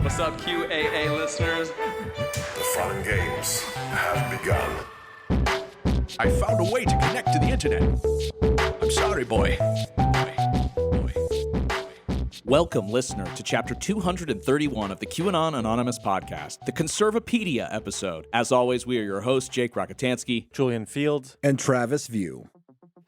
What's up, QAA listeners? The fun games have begun. I found a way to connect to the internet. I'm sorry, boy. Welcome, listener, to Chapter 231 of the QAnon Anonymous podcast, the Conservapedia episode. As always, we are your hosts, Jake Rockatansky, Julian Fields, and Travis View.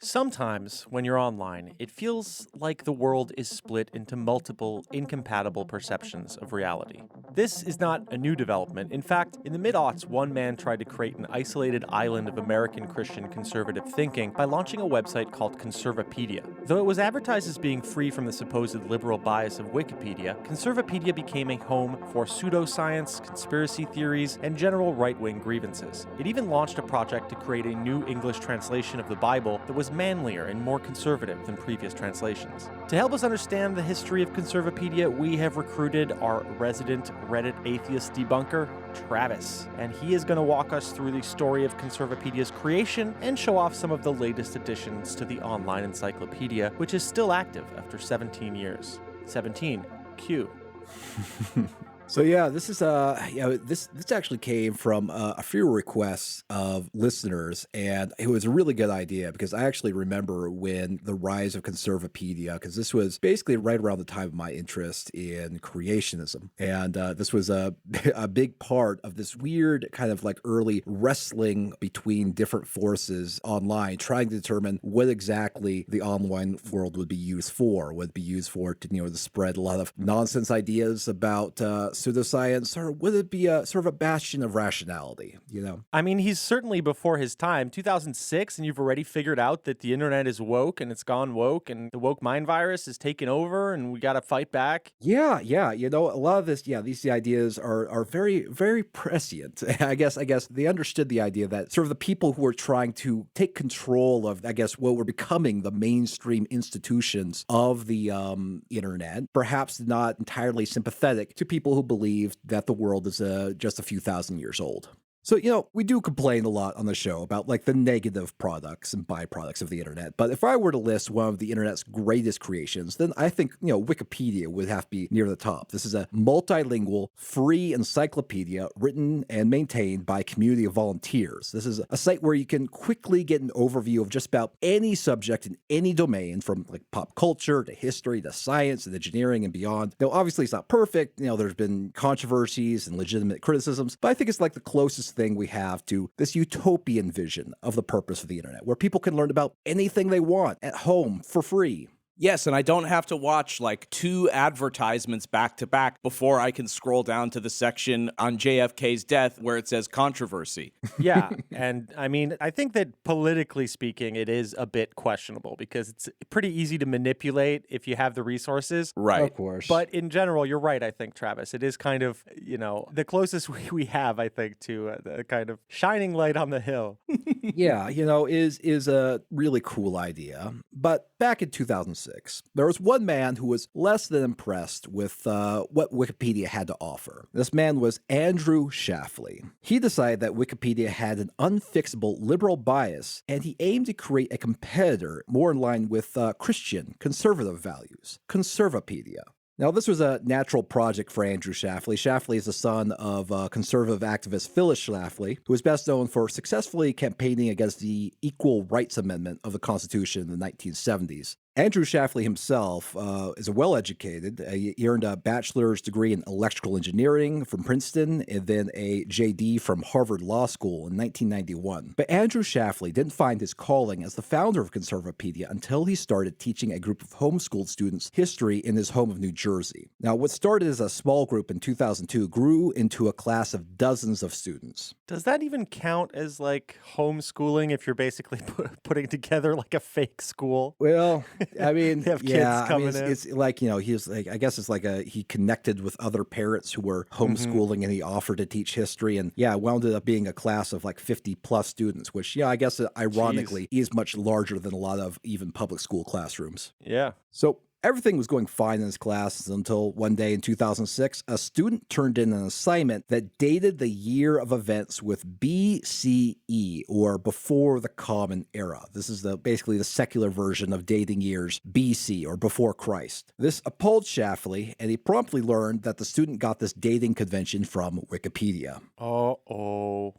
Sometimes, when you're online, it feels like the world is split into multiple, incompatible perceptions of reality. This is not a new development. In fact, in the mid-aughts, one man tried to create an isolated island of American Christian conservative thinking by launching a website called Conservapedia. Though it was advertised as being free from the supposed liberal bias of Wikipedia, Conservapedia became a home for pseudoscience, conspiracy theories, and general right-wing grievances. It even launched a project to create a new English translation of the Bible that was manlier and more conservative than previous translations. To help us understand the history of Conservapedia, we have recruited our resident Reddit atheist debunker, Travis, and he is going to walk us through the story of Conservapedia's creation and show off some of the latest additions to the online encyclopedia, which is still active after 17 years. 17. Q. So yeah, this is this actually came from a few requests of listeners, and it was a really good idea because I actually remember when the rise of Conservapedia, because this was basically right around the time of my interest in creationism, and this was a big part of this weird kind of like early wrestling between different forces online, trying to determine what exactly the online world would be used for. Would it be used for to spread a lot of nonsense ideas about pseudoscience, or would it be a sort of a bastion of rationality, I mean, he's certainly before his time, 2006, and you've already figured out that the internet is woke and it's gone woke and the woke mind virus is taken over and we got to fight back. Yeah. A lot of this, these ideas are very, very prescient. I guess they understood the idea that sort of the people who are trying to take control of, what were becoming the mainstream institutions of the internet, perhaps not entirely sympathetic to people who believed that the world is just a few thousand years old. So, we do complain a lot on the show about the negative products and byproducts of the internet. But if I were to list one of the internet's greatest creations, then I think, Wikipedia would have to be near the top. This is a multilingual, free encyclopedia written and maintained by a community of volunteers. This is a site where you can quickly get an overview of just about any subject in any domain, from pop culture to history to science and engineering and beyond. Now, obviously, it's not perfect. There's been controversies and legitimate criticisms, but I think it's the closest thing we have to this utopian vision of the purpose of the internet, where people can learn about anything they want at home for free. Yes, and I don't have to watch 2 advertisements back to back before I can scroll down to the section on JFK's death where it says controversy. Yeah, and I mean, I think that politically speaking, it is a bit questionable because it's pretty easy to manipulate if you have the resources. Right. Of course. But in general, you're right, I think, Travis. It is kind of, the closest we have, I think, to the kind of shining light on the hill. Yeah, is a really cool idea. But back in 2006, there was one man who was less than impressed with what Wikipedia had to offer. This man was Andrew Shafley. He decided that Wikipedia had an unfixable liberal bias, and he aimed to create a competitor more in line with Christian conservative values, Conservapedia. Now, this was a natural project for Andrew Shafley. Shafley is the son of conservative activist Phyllis Schlafly, who is best known for successfully campaigning against the Equal Rights Amendment of the Constitution in the 1970s. Andrew Shafley himself is well-educated. He earned a bachelor's degree in electrical engineering from Princeton and then a JD from Harvard Law School in 1991. But Andrew Shafley didn't find his calling as the founder of Conservapedia until he started teaching a group of homeschooled students history in his home of New Jersey. Now, what started as a small group in 2002 grew into a class of dozens of students. Does that even count as homeschooling if you're basically putting together a fake school? Well, I mean, They have kids coming in. It's he's I guess it's he connected with other parents who were homeschooling and he offered to teach history. And it wound up being a class of 50 plus students, which, I guess ironically is much larger than a lot of even public school classrooms. Yeah. So Everything was going fine in his classes until one day in 2006, a student turned in an assignment that dated the year of events with BCE, or before the Common Era. This is basically the secular version of dating years BC, or before Christ. This appalled Schlafly, and he promptly learned that the student got this dating convention from Wikipedia. Uh-oh.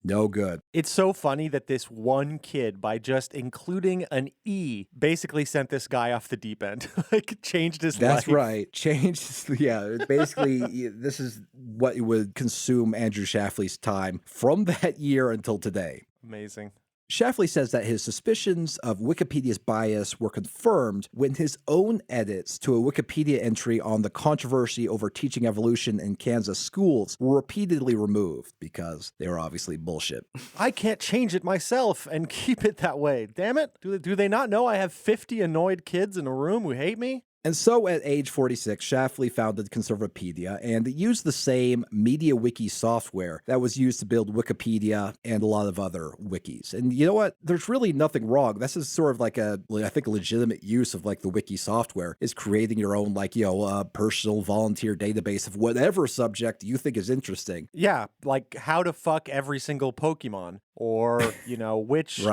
No good. It's so funny that this one kid, by just including an E, basically sent this guy off the deep end. Like, changed his life. That's right. Changed, yeah. Basically, this is what would consume Andrew Schlafly's time from that year until today. Amazing. Schlafly says that his suspicions of Wikipedia's bias were confirmed when his own edits to a Wikipedia entry on the controversy over teaching evolution in Kansas schools were repeatedly removed because they were obviously bullshit. I can't change it myself and keep it that way. Damn it. Do they not know I have 50 annoyed kids in a room who hate me? And so at age 46, Schlafly founded Conservapedia, and it used the same MediaWiki software that was used to build Wikipedia and a lot of other wikis. And you know what? There's really nothing wrong. This is sort of like I think a legitimate use of like the wiki software is creating your own personal volunteer database of whatever subject you think is interesting. Yeah, like how to fuck every single Pokemon. Or, which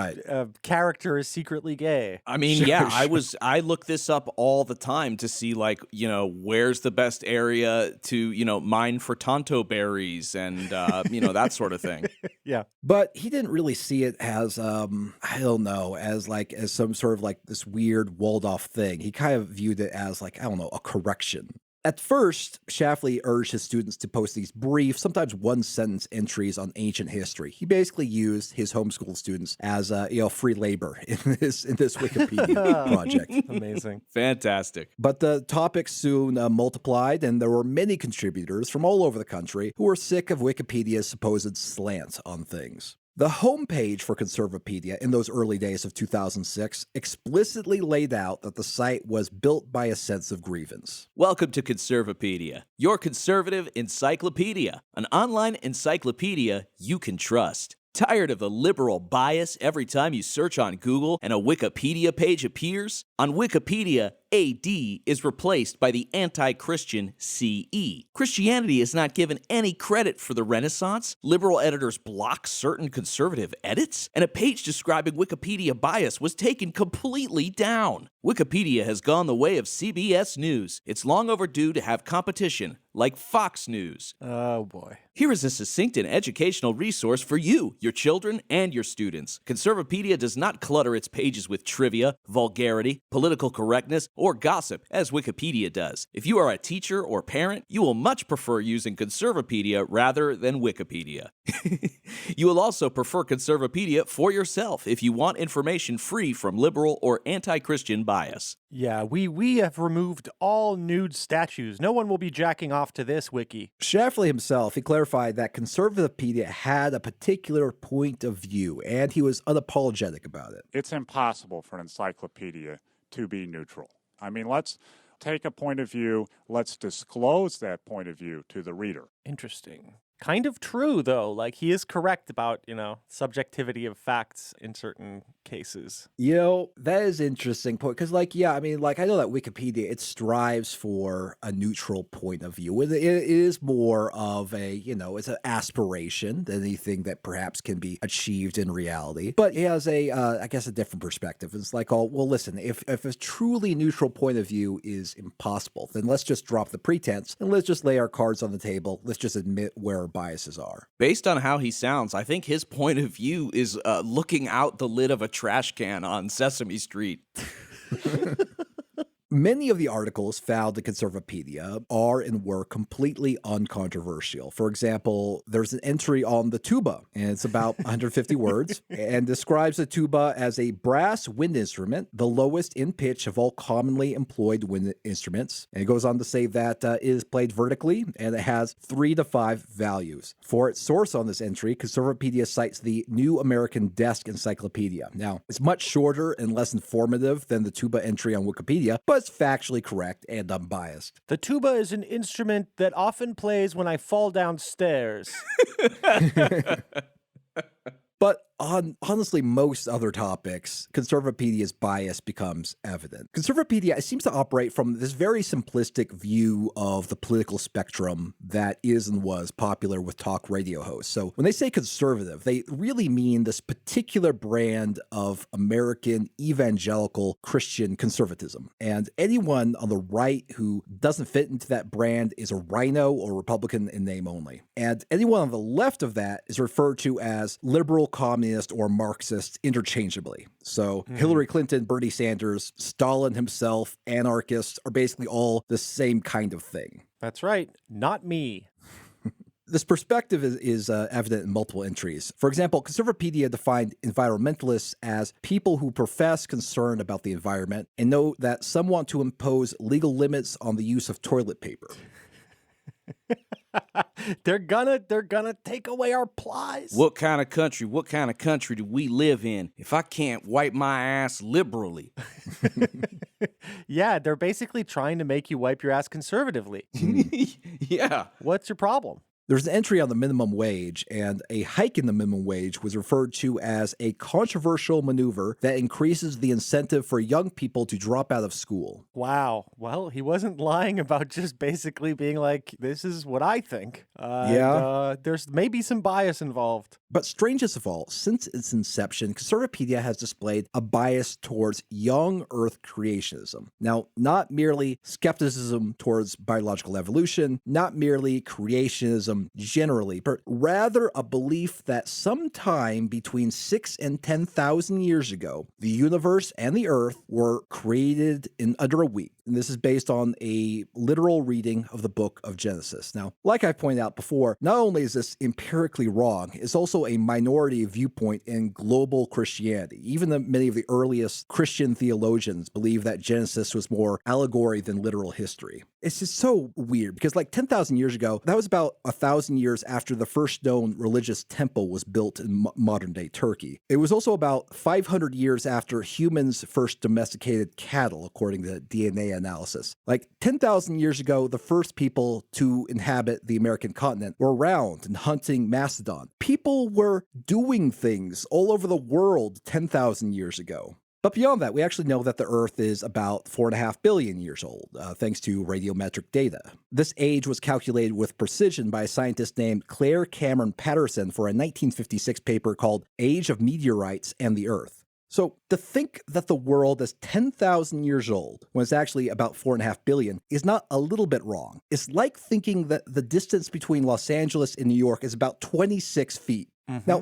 character is secretly gay. I mean, I look this up all the time to see, where's the best area to, mine for Tonto berries and, that sort of thing. Yeah. But he didn't really see it as, as some sort of like this weird walled off thing. He kind of viewed it as a correction. At first, Schlafly urged his students to post these brief, sometimes one-sentence entries on ancient history. He basically used his homeschool students as free labor in this Wikipedia project. Amazing. Fantastic. But the topics soon multiplied, and there were many contributors from all over the country who were sick of Wikipedia's supposed slant on things. The homepage for Conservapedia in those early days of 2006 explicitly laid out that the site was built by a sense of grievance. Welcome to Conservapedia, your conservative encyclopedia, an online encyclopedia you can trust. Tired of the liberal bias every time you search on Google and a Wikipedia page appears? On Wikipedia, AD is replaced by the anti-Christian CE. Christianity is not given any credit for the Renaissance. Liberal editors block certain conservative edits, and a page describing Wikipedia bias was taken completely down. Wikipedia has gone the way of CBS News. It's long overdue to have competition, like Fox News. Oh, boy. Here is a succinct and educational resource for you, your children, and your students. Conservapedia does not clutter its pages with trivia, vulgarity, political correctness, or gossip, as Wikipedia does. If you are a teacher or parent, you will much prefer using Conservapedia rather than Wikipedia. You will also prefer Conservapedia for yourself if you want information free from liberal or anti-Christian bias. Yeah, we have removed all nude statues. No one will be jacking off to this wiki. Schlafly himself, he clarified that Conservapedia had a particular point of view, and he was unapologetic about it. It's impossible for an encyclopedia to be neutral. I mean, let's take a point of view, let's disclose that point of view to the reader. Interesting. Kind of true, though. Like, he is correct about, subjectivity of facts in certain cases. That is interesting point, because, I know that Wikipedia, it strives for a neutral point of view. It is more of it's an aspiration than anything that perhaps can be achieved in reality. But it has a different perspective. It's like, listen, if a truly neutral point of view is impossible, then let's just drop the pretense and let's just lay our cards on the table. Let's just admit where biases are. Based on how he sounds, I think his point of view is looking out the lid of a trash can on Sesame Street. Many of the articles found in Conservapedia are and were completely uncontroversial. For example, there's an entry on the tuba, and it's about 150 words, and describes the tuba as a brass wind instrument, the lowest in pitch of all commonly employed wind instruments. And it goes on to say that it is played vertically, and it has 3 to 5 values. For its source on this entry, Conservapedia cites the New American Desk Encyclopedia. Now, it's much shorter and less informative than the tuba entry on Wikipedia, but it's factually correct and unbiased. The tuba is an instrument that often plays when I fall downstairs. But on honestly most other topics, Conservapedia's bias becomes evident. Conservapedia seems to operate from this very simplistic view of the political spectrum that is and was popular with talk radio hosts. So when they say conservative, they really mean this particular brand of American evangelical Christian conservatism. And anyone on the right who doesn't fit into that brand is a rhino or Republican in name only. And anyone on the left of that is referred to as liberal, communist, or Marxist interchangeably. So Hillary Clinton, Bernie Sanders, Stalin himself, anarchists are basically all the same kind of thing. That's right. Not me. This perspective is evident in multiple entries. For example, Conservapedia defined environmentalists as people who profess concern about the environment and know that some want to impose legal limits on the use of toilet paper. They're gonna take away our plies. What kind of country do we live in if I can't wipe my ass liberally? Yeah, they're basically trying to make you wipe your ass conservatively. Yeah. What's your problem? There's an entry on the minimum wage, and a hike in the minimum wage was referred to as a controversial maneuver that increases the incentive for young people to drop out of school. Wow. Well, he wasn't lying about just basically being like, this is what I think. There's maybe some bias involved. But strangest of all, since its inception, Conservapedia has displayed a bias towards young Earth creationism. Now, not merely skepticism towards biological evolution, not merely creationism generally, but rather a belief that sometime between 6 and 10,000 years ago, the universe and the Earth were created in under a week. And this is based on a literal reading of the book of Genesis. Now, like I pointed out before, not only is this empirically wrong, it's also a minority viewpoint in global Christianity. Even many of the earliest Christian theologians believe that Genesis was more allegory than literal history. It's just so weird because like 10,000 years ago, that was about 1,000 years after the first known religious temple was built in modern-day Turkey. It was also about 500 years after humans first domesticated cattle, according to DNA analysis. Like 10,000 years ago, the first people to inhabit the American continent were around and hunting mastodon. People were doing things all over the world 10,000 years ago. But beyond that, we actually know that the Earth is about 4.5 billion years old, thanks to radiometric data. This age was calculated with precision by a scientist named Claire Cameron Patterson for a 1956 paper called Age of Meteorites and the Earth. So to think that the world is 10,000 years old, when it's actually about 4.5 billion, is not a little bit wrong. It's like thinking that the distance between Los Angeles and New York is about 26 feet. Now,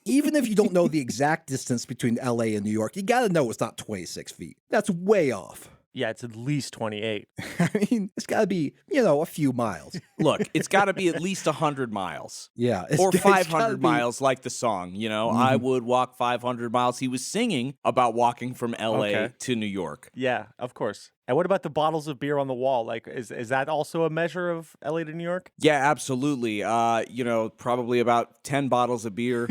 even if you don't know the exact distance between LA and New York, you gotta know it's not 26 feet. That's way off. Yeah, it's at least 28. I mean, it's gotta be, a few miles. Look, it's got to be at least 100 miles. Yeah. Or it's gotta 500 be- miles, like the song, I would walk 500 miles. He was singing about walking from LA to New York. Yeah, of course. And what about the bottles of beer on the wall? Like, is that also a measure of LA to New York? Yeah, absolutely. Probably about 10 bottles of beer.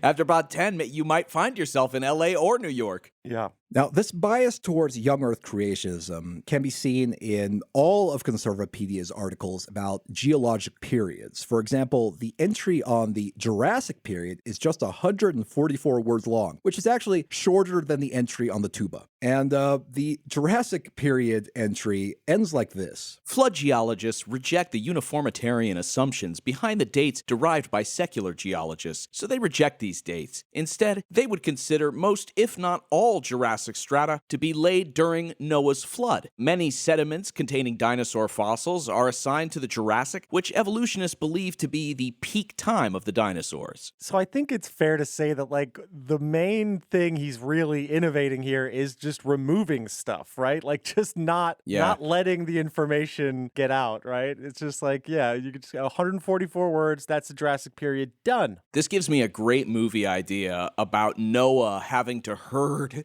After about 10, you might find yourself in LA or New York. Yeah. Now, this bias towards young Earth creationism can be seen in all of Conservapedia's articles about geologic periods. For example, the entry on the Jurassic period is just 144 words long, which is actually shorter than the entry on the tuba. And the Jurassic period entry ends like this. Flood geologists reject the uniformitarian assumptions behind the dates derived by secular geologists, so they reject these dates. Instead, they would consider most, if not all, Jurassic strata to be laid during Noah's flood. Many sediments containing dinosaur fossils are assigned to the Jurassic, which evolutionists believe to be the peak time of the dinosaurs. So I think it's fair to say that, like, the main thing he's really innovating here is just removing stuff, right? Like, just not letting the information get out, right? It's just like, you could just 144 words, that's the Jurassic period, done. This gives me a great movie idea about Noah having to herd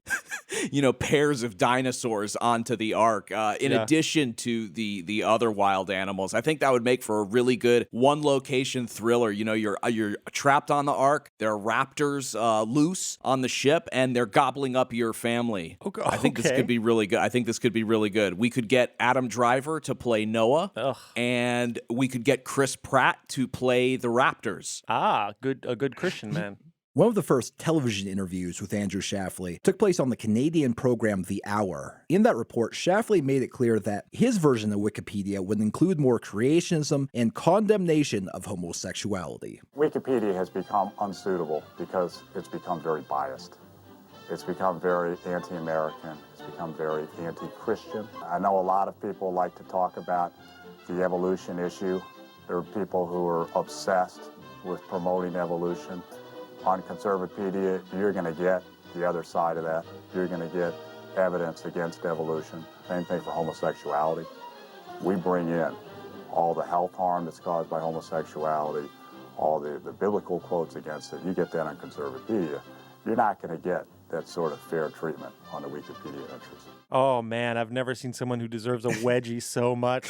pairs of dinosaurs onto the ark, in addition to the other wild animals. I think that would make for a really good one-location thriller. You're trapped on the ark, there are raptors loose on the ship, and they're gobbling up your family. Okay. I think this could be really good. We could get Adam Driver to play Noah, and we could get Chris Pratt to play the raptors. A good Christian man. One of the first television interviews with Andrew Shafley took place on the Canadian program The Hour. In that report, Shafley made it clear that his version of Wikipedia would include more creationism and condemnation of homosexuality. Wikipedia has become unsuitable because it's become very biased. It's become very anti-American. It's become very anti-Christian. I know a lot of people like to talk about the evolution issue. There are people who are obsessed with promoting evolution. On Conservapedia, you're going to get the other side of that. You're going to get evidence against evolution. Same thing for homosexuality. We bring in all the health harm that's caused by homosexuality, all the biblical quotes against it. You get that on Conservapedia. You're not going to get that sort of fair treatment on the Wikipedia entries. Oh, man, I've never seen someone who deserves a wedgie so much.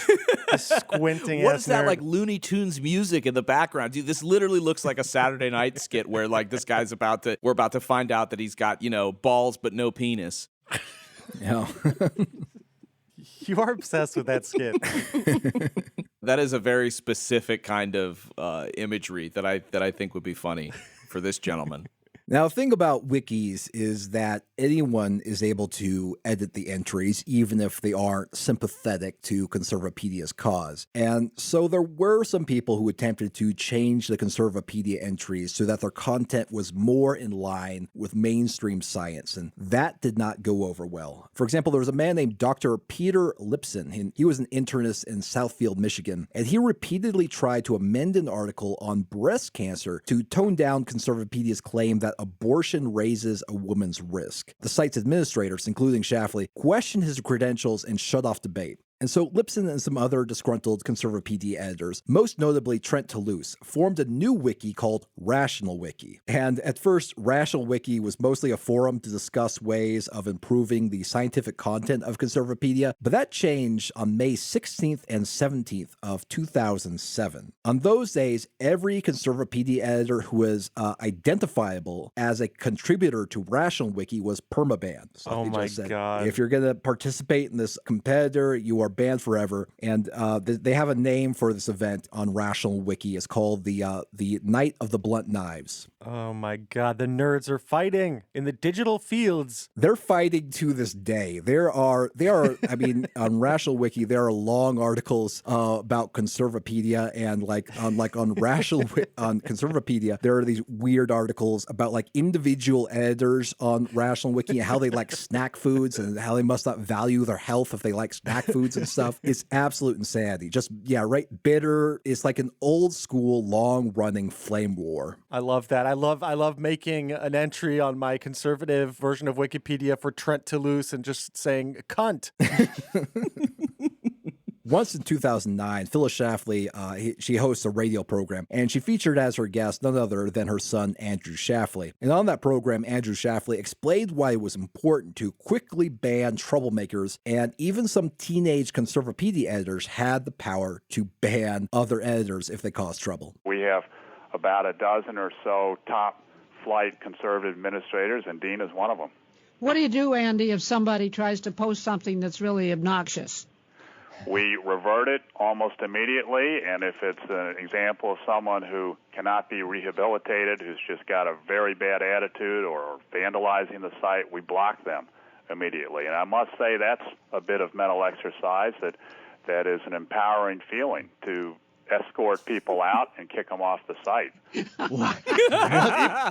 Squinting What ass is that, nerd. like Looney Tunes music in the background? Dude, this literally looks like a Saturday night skit where, like, this guy's we're about to find out that he's got, balls but no penis. Yeah. You are obsessed with that skit. That is a very specific kind of imagery that I think would be funny for this gentleman. Now, the thing about wikis is that anyone is able to edit the entries, even if they aren't sympathetic to Conservapedia's cause. And so there were some people who attempted to change the Conservapedia entries so that their content was more in line with mainstream science, and that did not go over well. For example, there was a man named Dr. Peter Lipson, and he was an internist in Southfield, Michigan, and he repeatedly tried to amend an article on breast cancer to tone down Conservapedia's claim that abortion raises a woman's risk. The site's administrators, including Shafley, questioned his credentials and shut off debate. And so Lipson and some other disgruntled Conservapedia editors, most notably Trent Toulouse, formed a new wiki called Rational Wiki. And at first, Rational Wiki was mostly a forum to discuss ways of improving the scientific content of Conservapedia, but that changed on May 16th and 17th of 2007. On those days, every Conservapedia editor who was identifiable as a contributor to Rational Wiki was permabanned. So Oh my God. if you're going to participate in this competitor, you are banned forever. And they have a name for this event on Rational Wiki. It's called the Night of the Blunt Knives. Oh my God, the nerds are fighting in the digital fields. They're fighting to this day. There are, I mean, on Rational Wiki, there are long articles about Conservapedia, and on Rational on Conservapedia, there are these weird articles about like individual editors on Rational Wiki and how they like snack foods and how they must not value their health if they like snack foods and stuff. It's absolute insanity. Just, yeah, right. Bitter. It's like an old school, long running flame war. I love that. I love making an entry on my conservative version of Wikipedia for Trent Toulouse and just saying cunt. Once in 2009, Phyllis Shafley, she hosts a radio program, and she featured as her guest none other than her son, Andrew Shafley. And on that program, Andrew Shafley explained why it was important to quickly ban troublemakers, and even some teenage Conservapedia editors had the power to ban other editors if they caused trouble. We have about a dozen or so top-flight conservative administrators, and Dean is one of them. What do you do, Andy, if somebody tries to post something that's really obnoxious? We revert it almost immediately, and if it's an example of someone who cannot be rehabilitated, who's just got a very bad attitude or vandalizing the site, we block them immediately. And I must say that's a bit of mental exercise that is an empowering feeling to escort people out and kick them off the site.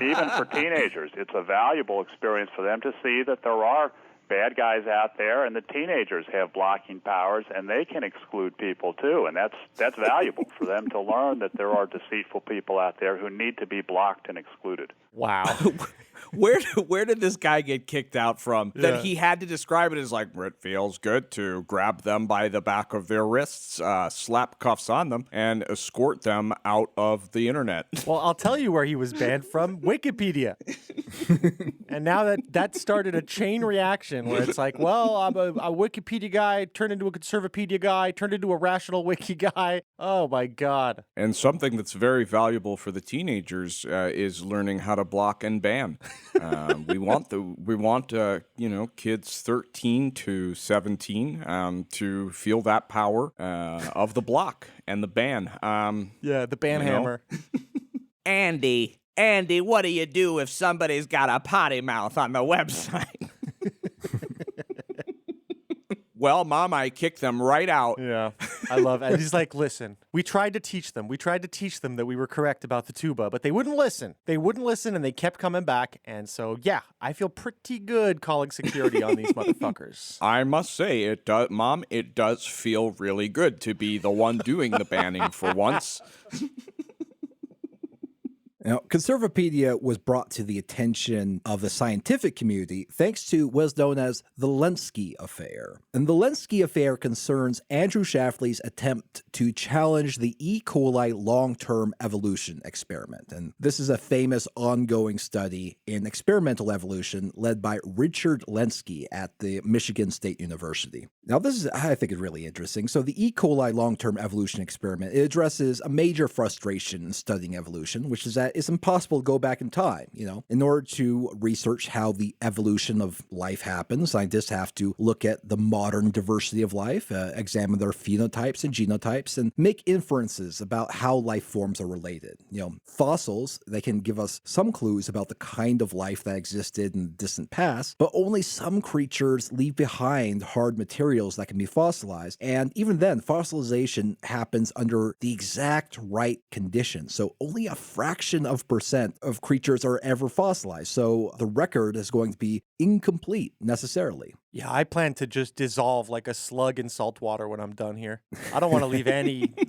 Even for teenagers, it's a valuable experience for them to see that there are bad guys out there, and the teenagers have blocking powers, and they can exclude people too, and that's valuable for them to learn that there are deceitful people out there who need to be blocked and excluded. Wow. Where did this guy get kicked out from? That he had to describe it as like, it feels good to grab them by the back of their wrists, slap cuffs on them, and escort them out of the internet. Well, I'll tell you where he was banned from, Wikipedia. And now that started a chain reaction where it's like, well, I'm a Wikipedia guy, turned into a Conservapedia guy, turned into a rational wiki guy. Oh my God. And something that's very valuable for the teenagers is learning how to block and ban. We want kids 13 to 17 to feel that power of the block and the ban. The ban hammer. Andy, what do you do if somebody's got a potty mouth on the website? Well, Mom, I kicked them right out. Yeah, I love it. And he's like, listen, we tried to teach them that we were correct about the tuba, but they wouldn't listen. And they kept coming back. And so, yeah, I feel pretty good calling security on these motherfuckers. I must say, Mom, it does feel really good to be the one doing the banning for once. Now, Conservapedia was brought to the attention of the scientific community thanks to what is known as the Lenski Affair. And the Lenski Affair concerns Andrew Shafley's attempt to challenge the E. coli long-term evolution experiment. And this is a famous ongoing study in experimental evolution led by Richard Lenski at the Michigan State University. Now, this is, I think, is really interesting. So the E. coli long-term evolution experiment, it addresses a major frustration in studying evolution, which is that it's impossible to go back in time. In order to research how the evolution of life happens, scientists have to look at the modern diversity of life, examine their phenotypes and genotypes, and make inferences about how life forms are related. Fossils, they can give us some clues about the kind of life that existed in the distant past, but only some creatures leave behind hard materials that can be fossilized. And even then, fossilization happens under the exact right conditions. So only a fraction of percent of creatures are ever fossilized. So the record is going to be incomplete necessarily. Yeah, I plan to just dissolve like a slug in salt water when I'm done here. I don't want to leave I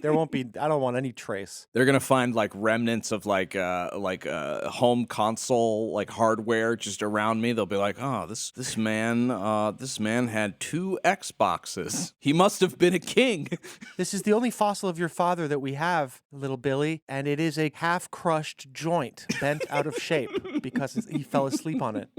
don't want any trace. They're going to find like remnants of like home console, like hardware just around me. They'll be like, oh, this man had 2 Xboxes. He must have been a king. This is the only fossil of your father that we have, little Billy, and it is a half-crushed joint bent out of shape because he fell asleep on it.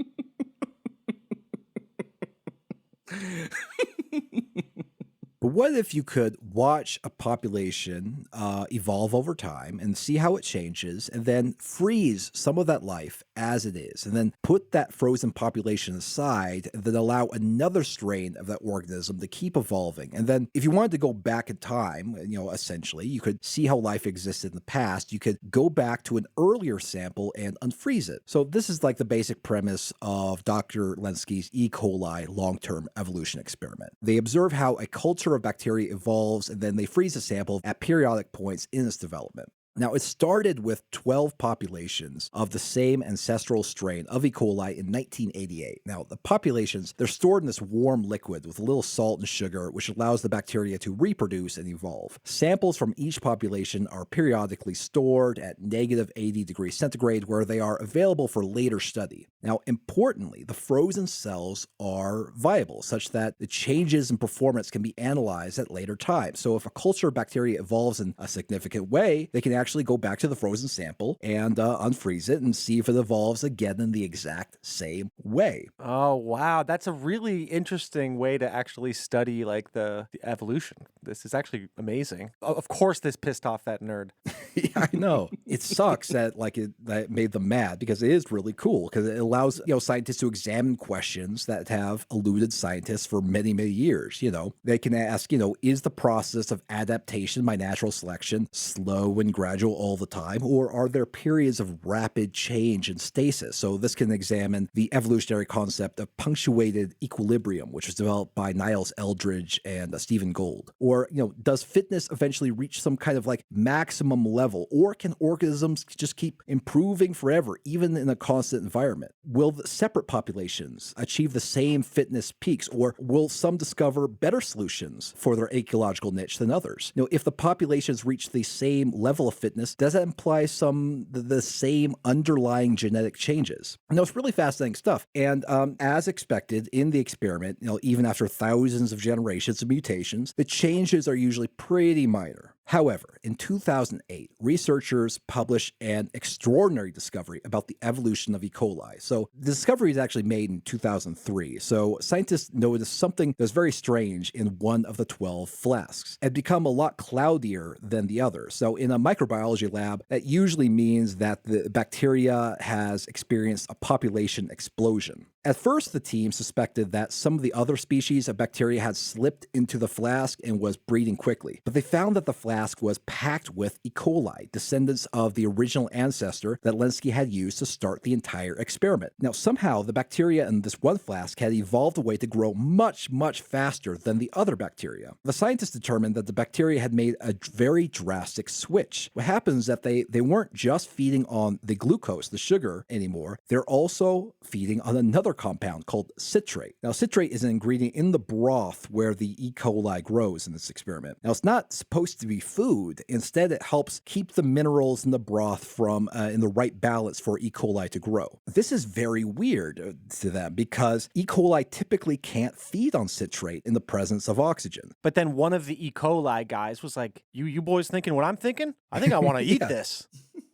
But what if you could watch a population evolve over time and see how it changes, and then freeze some of that life as it is, and then put that frozen population aside, and then allow another strain of that organism to keep evolving? And then if you wanted to go back in time, essentially, you could see how life existed in the past. You could go back to an earlier sample and unfreeze it. So this is like the basic premise of Dr. Lenski's E. coli long-term evolution experiment. They observe how a culture of bacteria evolves, and then they freeze a sample at periodic points in its development. Now, it started with 12 populations of the same ancestral strain of E. coli in 1988. Now, the populations, they're stored in this warm liquid with a little salt and sugar, which allows the bacteria to reproduce and evolve. Samples from each population are periodically stored at negative 80 degrees centigrade, where they are available for later study. Now, importantly, the frozen cells are viable, such that the changes in performance can be analyzed at later times. So if a culture of bacteria evolves in a significant way, they can actually go back to the frozen sample and unfreeze it and see if it evolves again in the exact same way. Oh, wow. That's a really interesting way to actually study like the evolution. This is actually amazing. Of course, this pissed off that nerd. Yeah, I know. It sucks that it made them mad, because it is really cool, because it allows scientists to examine questions that have eluded scientists for many, many years. They can ask, is the process of adaptation by natural selection slow and gradual all the time, or are there periods of rapid change and stasis? So this can examine the evolutionary concept of punctuated equilibrium, which was developed by Niles Eldredge and Stephen Gould. Or Or, does fitness eventually reach some kind of like maximum level? Or can organisms just keep improving forever, even in a constant environment? Will the separate populations achieve the same fitness peaks? Or will some discover better solutions for their ecological niche than others? If the populations reach the same level of fitness, does that imply the same underlying genetic changes? It's really fascinating stuff. And as expected in the experiment, even after thousands of generations of mutations, the changes are usually pretty minor. However, in 2008, researchers published an extraordinary discovery about the evolution of E. coli. So the discovery is actually made in 2003. So scientists noticed something that was very strange in one of the 12 flasks. It had become a lot cloudier than the others. So in a microbiology lab, that usually means that the bacteria has experienced a population explosion. At first, the team suspected that some of the other species of bacteria had slipped into the flask and was breeding quickly. But they found that the flask was packed with E. coli, descendants of the original ancestor that Lenski had used to start the entire experiment. Now, somehow, the bacteria in this one flask had evolved a way to grow much, much faster than the other bacteria. The scientists determined that the bacteria had made a very drastic switch. What happens is that they weren't just feeding on the glucose, the sugar, anymore. They're also feeding on another compound called citrate. Now, citrate is an ingredient in the broth where the E. coli grows in this experiment. Now, it's not supposed to be food. Instead, it helps keep the minerals in the broth from in the right balance for E. coli to grow. This is very weird to them because E. coli typically can't feed on citrate in the presence of oxygen. But then one of the E. coli guys was like, you boys thinking what I'm thinking? I think I want to eat this.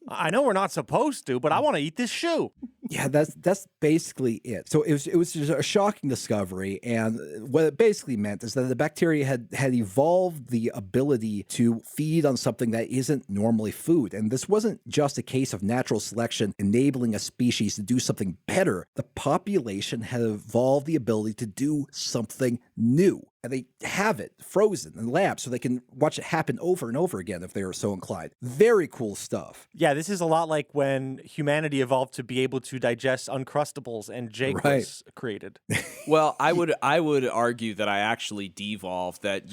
I know we're not supposed to, but I want to eat this shoe. Yeah, that's basically it. So it was just a shocking discovery, and what it basically meant is that the bacteria had evolved the ability to feed on something that isn't normally food. And this wasn't just a case of natural selection enabling a species to do something better. The population had evolved the ability to do something new. And they have it frozen in labs so they can watch it happen over and over again if they are so inclined. Very cool stuff. Yeah, this is a lot like when humanity evolved to be able to digest Uncrustables and Jake was created. Well, I would argue that I actually devolved. That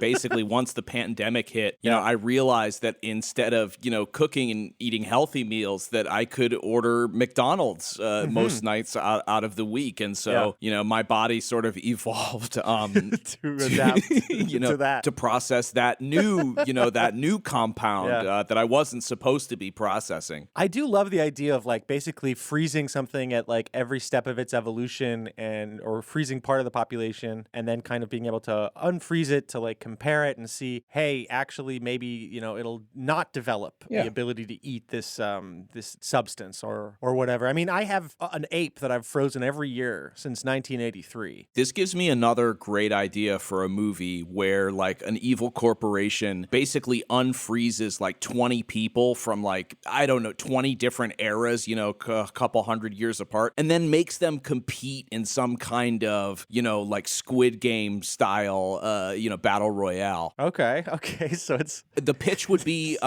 basically once the pandemic hit, I realized that instead of cooking and eating healthy meals, that I could order McDonald's most nights out of the week, and so my body sort of evolved. To adapt to that, to process that new compound that I wasn't supposed to be processing. I do love the idea of like basically freezing something at like every step of its evolution or freezing part of the population and then kind of being able to unfreeze it to like compare it and see, hey, actually maybe it'll not develop the ability to eat this this substance or whatever. I mean, I have an ape that I've frozen every year since 1983. This gives me another great idea for a movie where like an evil corporation basically unfreezes like 20 people from like, I don't know, 20 different eras, a couple hundred years apart, and then makes them compete in some kind of, like Squid Game style, battle royale. Okay. So the pitch would be,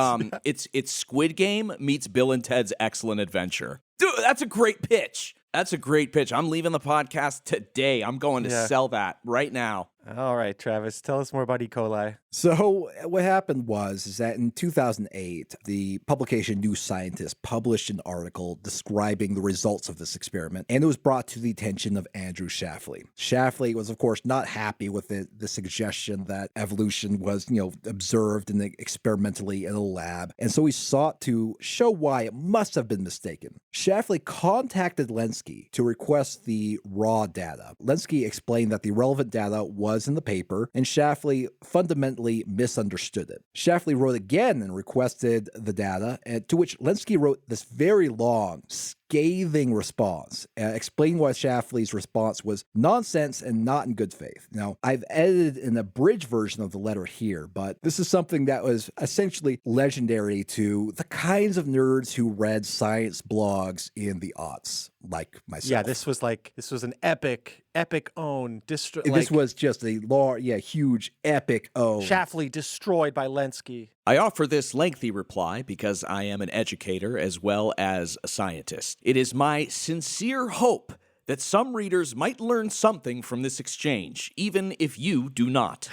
it's Squid Game meets Bill and Ted's Excellent Adventure. Dude, that's a great pitch. That's a great pitch. I'm leaving the podcast today. I'm going to sell that right now. All right, Travis, tell us more about E. coli. So what happened is that in 2008, the publication New Scientist published an article describing the results of this experiment, and it was brought to the attention of Andrew Shafley. Shafley was, of course, not happy with the suggestion that evolution was, observed experimentally in a lab, and so he sought to show why it must have been mistaken. Shafley contacted Lenski to request the raw data. Lenski explained that the relevant data was in the paper, and Shafley fundamentally misunderstood it. Shafley wrote again and requested the data, to which Lenski wrote this very long, scathing response, explaining why Shafley's response was nonsense and not in good faith. Now, I've edited an abridged version of the letter here, but this is something that was essentially legendary to the kinds of nerds who read science blogs in the aughts, like myself. Yeah, this was an epic own. This was just a huge epic own. Shafley destroyed by Lenski. I offer this lengthy reply because I am an educator as well as a scientist. It is my sincere hope that some readers might learn something from this exchange, even if you do not.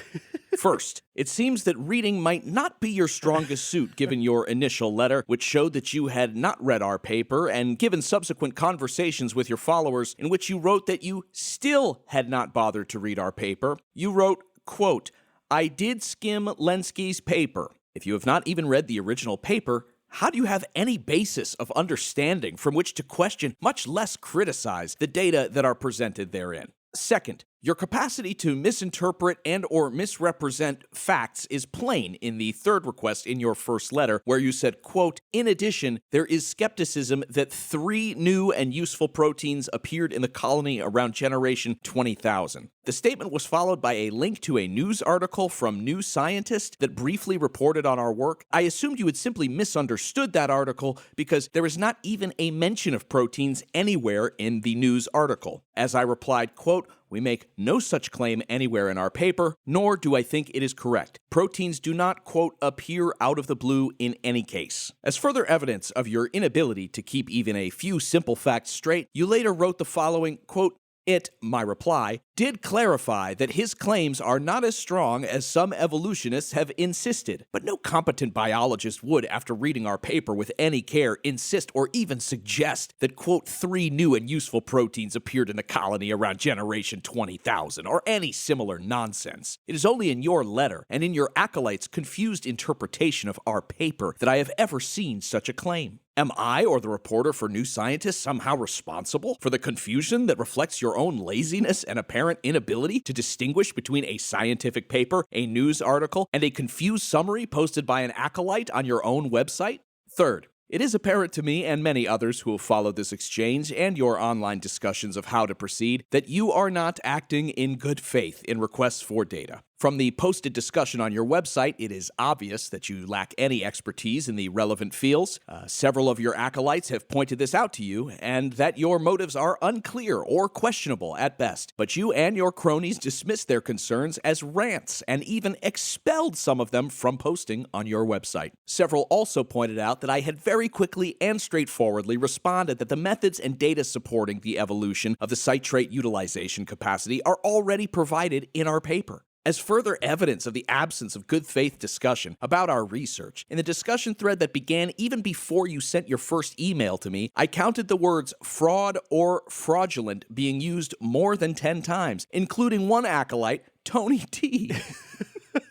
First, it seems that reading might not be your strongest suit given your initial letter, which showed that you had not read our paper, and given subsequent conversations with your followers in which you wrote that you still had not bothered to read our paper. You wrote, quote, "I did skim Lenski's paper." If you have not even read the original paper, how do you have any basis of understanding from which to question, much less criticize, the data that are presented therein? Second, your capacity to misinterpret and or misrepresent facts is plain in the third request in your first letter, where you said, quote, "In addition, there is skepticism that 3 new and useful proteins appeared in the colony around generation 20,000. The statement was followed by a link to a news article from New Scientist that briefly reported on our work. I assumed you had simply misunderstood that article because there is not even a mention of proteins anywhere in the news article. As I replied, quote, "We make no such claim anywhere in our paper, nor do I think it is correct. Proteins do not, quote, appear out of the blue in any case." As further evidence of your inability to keep even a few simple facts straight, you later wrote the following, quote, "It," my reply, "did clarify that his claims are not as strong as some evolutionists have insisted, but no competent biologist would, after reading our paper with any care, insist or even suggest that, quote, 3 new and useful proteins appeared in the colony around generation 20,000, or any similar nonsense. It is only in your letter and in your acolytes' confused interpretation of our paper that I have ever seen such a claim. Am I or the reporter for New Scientist somehow responsible for the confusion that reflects your own laziness and apparent inability to distinguish between a scientific paper, a news article, and a confused summary posted by an acolyte on your own website? Third, it is apparent to me and many others who have followed this exchange and your online discussions of how to proceed that you are not acting in good faith in requests for data. From the posted discussion on your website, it is obvious that you lack any expertise in the relevant fields. Several of your acolytes have pointed this out to you, and that your motives are unclear or questionable at best. But you and your cronies dismissed their concerns as rants and even expelled some of them from posting on your website. Several also pointed out that I had very quickly and straightforwardly responded that the methods and data supporting the evolution of the citrate utilization capacity are already provided in our paper. As further evidence of the absence of good faith discussion about our research, in the discussion thread that began even before you sent your first email to me, I counted the words fraud or fraudulent being used more than 10 times, including one acolyte, Tony T.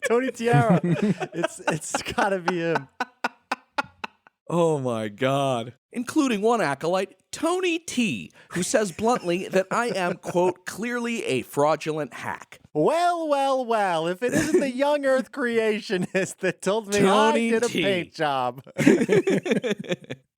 Tony Tiara. It's gotta be him. Oh my God. Including one acolyte, Tony T., who says bluntly that I am, quote, clearly a fraudulent hack. Well, if it isn't the young Earth creationist that told me I did a paint job.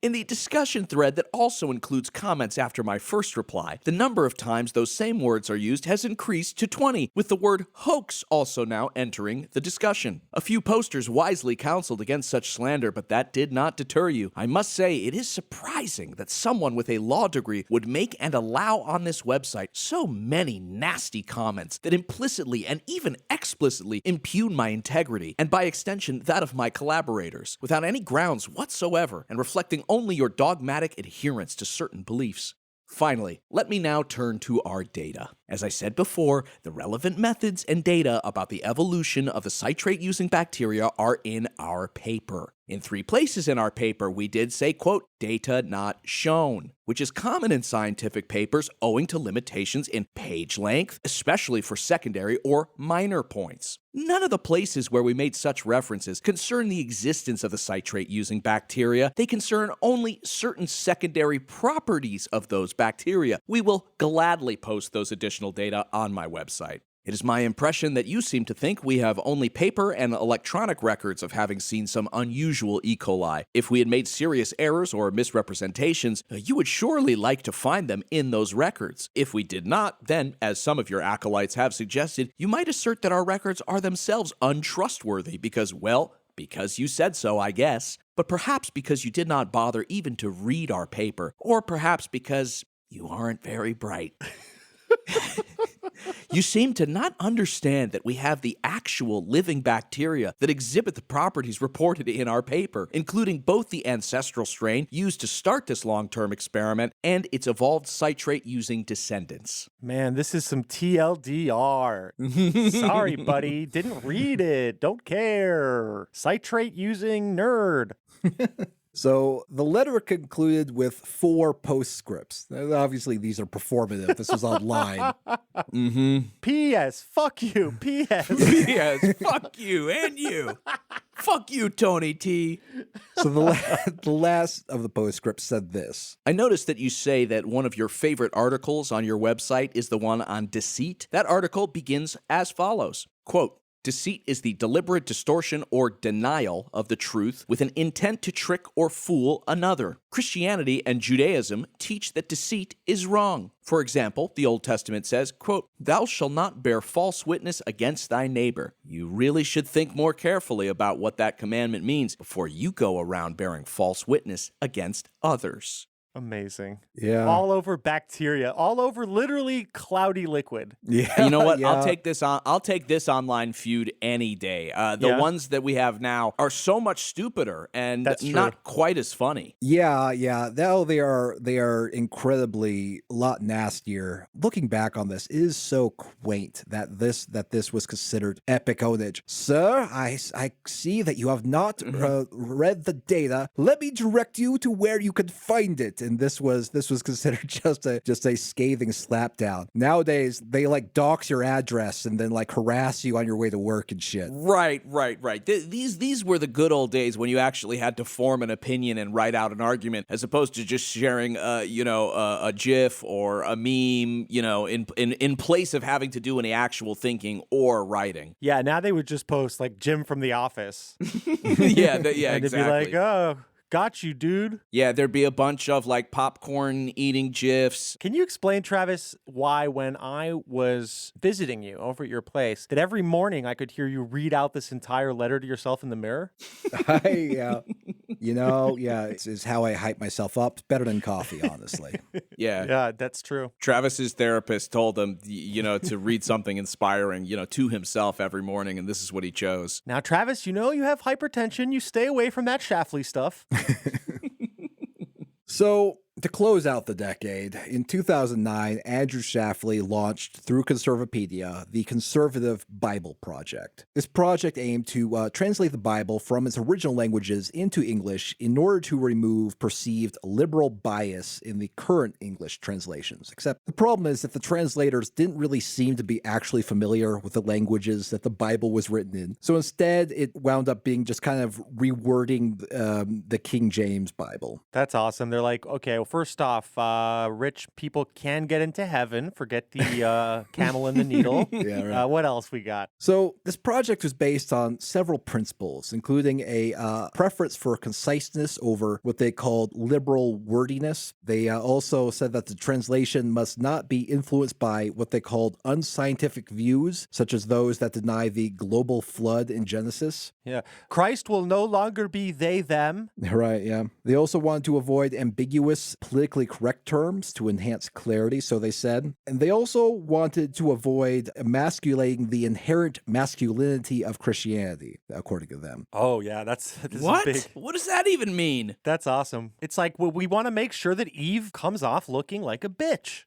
In the discussion thread that also includes comments after my first reply, the number of times those same words are used has increased to 20, with the word hoax also now entering the discussion. A few posters wisely counseled against such slander, but that did not deter you. I must say, it is surprising that someone with a law degree would make and allow on this website so many nasty comments that implicitly and even explicitly impugn my integrity, and by extension that of my collaborators, without any grounds whatsoever, and reflecting only your dogmatic adherence to certain beliefs. Finally, let me now turn to our data. As I said before, the relevant methods and data about the evolution of the citrate-using bacteria are in our paper. In 3 places in our paper, we did say, quote, data not shown, which is common in scientific papers owing to limitations in page length, especially for secondary or minor points. None of the places where we made such references concern the existence of the citrate-using bacteria. They concern only certain secondary properties of those bacteria. We will gladly post those additional data on my website. It is my impression that you seem to think we have only paper and electronic records of having seen some unusual E. coli. If we had made serious errors or misrepresentations, you would surely like to find them in those records. If we did not, then, as some of your acolytes have suggested, you might assert that our records are themselves untrustworthy because you said so, I guess. But perhaps because you did not bother even to read our paper, or perhaps because you aren't very bright. You seem to not understand that we have the actual living bacteria that exhibit the properties reported in our paper, including both the ancestral strain used to start this long-term experiment and its evolved citrate-using descendants. Man, this is some TLDR. Sorry, buddy. Didn't read it. Don't care. Citrate using nerd. So the letter concluded with 4 postscripts. Obviously, these are performative. This was online. P.S. Fuck you. P.S. Yes, fuck you and you. Fuck you, Tony T. So the last of the postscripts said this. I noticed that you say that one of your favorite articles on your website is the one on deceit. That article begins as follows, quote, deceit is the deliberate distortion or denial of the truth with an intent to trick or fool another. Christianity and Judaism teach that deceit is wrong. For example, the Old Testament says, quote, thou shalt not bear false witness against thy neighbor. You really should think more carefully about what that commandment means before you go around bearing false witness against others. Amazing. Yeah. All over bacteria. All over literally cloudy liquid. Yeah. You know what? Yeah. I'll take this online feud any day. The ones that we have now are so much stupider and not quite as funny. Yeah. Now they are incredibly a lot nastier. Looking back on this, it is so quaint that this was considered epic ownage. Sir, I see that you have not read the data. Let me direct you to where you can find it. And this was considered just a scathing slapdown. Nowadays, they like dox your address and then like harass you on your way to work and shit. Right. These were the good old days when you actually had to form an opinion and write out an argument, as opposed to just sharing, a GIF or a meme, in place of having to do any actual thinking or writing. Yeah, now they would just post like Jim from The Office. Yeah, and exactly. they'd be like, oh, got you, dude. Yeah, there'd be a bunch of like popcorn eating GIFs. Can you explain, Travis, why when I was visiting you over at your place, that every morning I could hear you read out this entire letter to yourself in the mirror? It's how I hype myself up. It's better than coffee, honestly. Yeah, that's true. Travis's therapist told him, to read something inspiring, to himself every morning, and this is what he chose. Now, Travis, you have hypertension. You stay away from that Schlafly stuff. So, to close out the decade, in 2009, Andrew Schlafly launched through Conservapedia the Conservative Bible Project. This project aimed to translate the Bible from its original languages into English in order to remove perceived liberal bias in the current English translations. Except the problem is that the translators didn't really seem to be actually familiar with the languages that the Bible was written in. So instead, it wound up being just kind of rewording the King James Bible. That's awesome. They're like, okay, well, first off, rich people can get into heaven. Forget the camel and the needle. Yeah, right. What else we got? So this project was based on several principles, including a preference for conciseness over what they called liberal wordiness. They also said that the translation must not be influenced by what they called unscientific views, such as those that deny the global flood in Genesis. Yeah. Christ will no longer be they, them. Right, yeah. They also wanted to avoid ambiguous, politically correct terms to enhance clarity, so they said. And they also wanted to avoid emasculating the inherent masculinity of Christianity, according to them. Oh, yeah, this What? is big. What does that even mean? That's awesome. It's like, well, we want to make sure that Eve comes off looking like a bitch.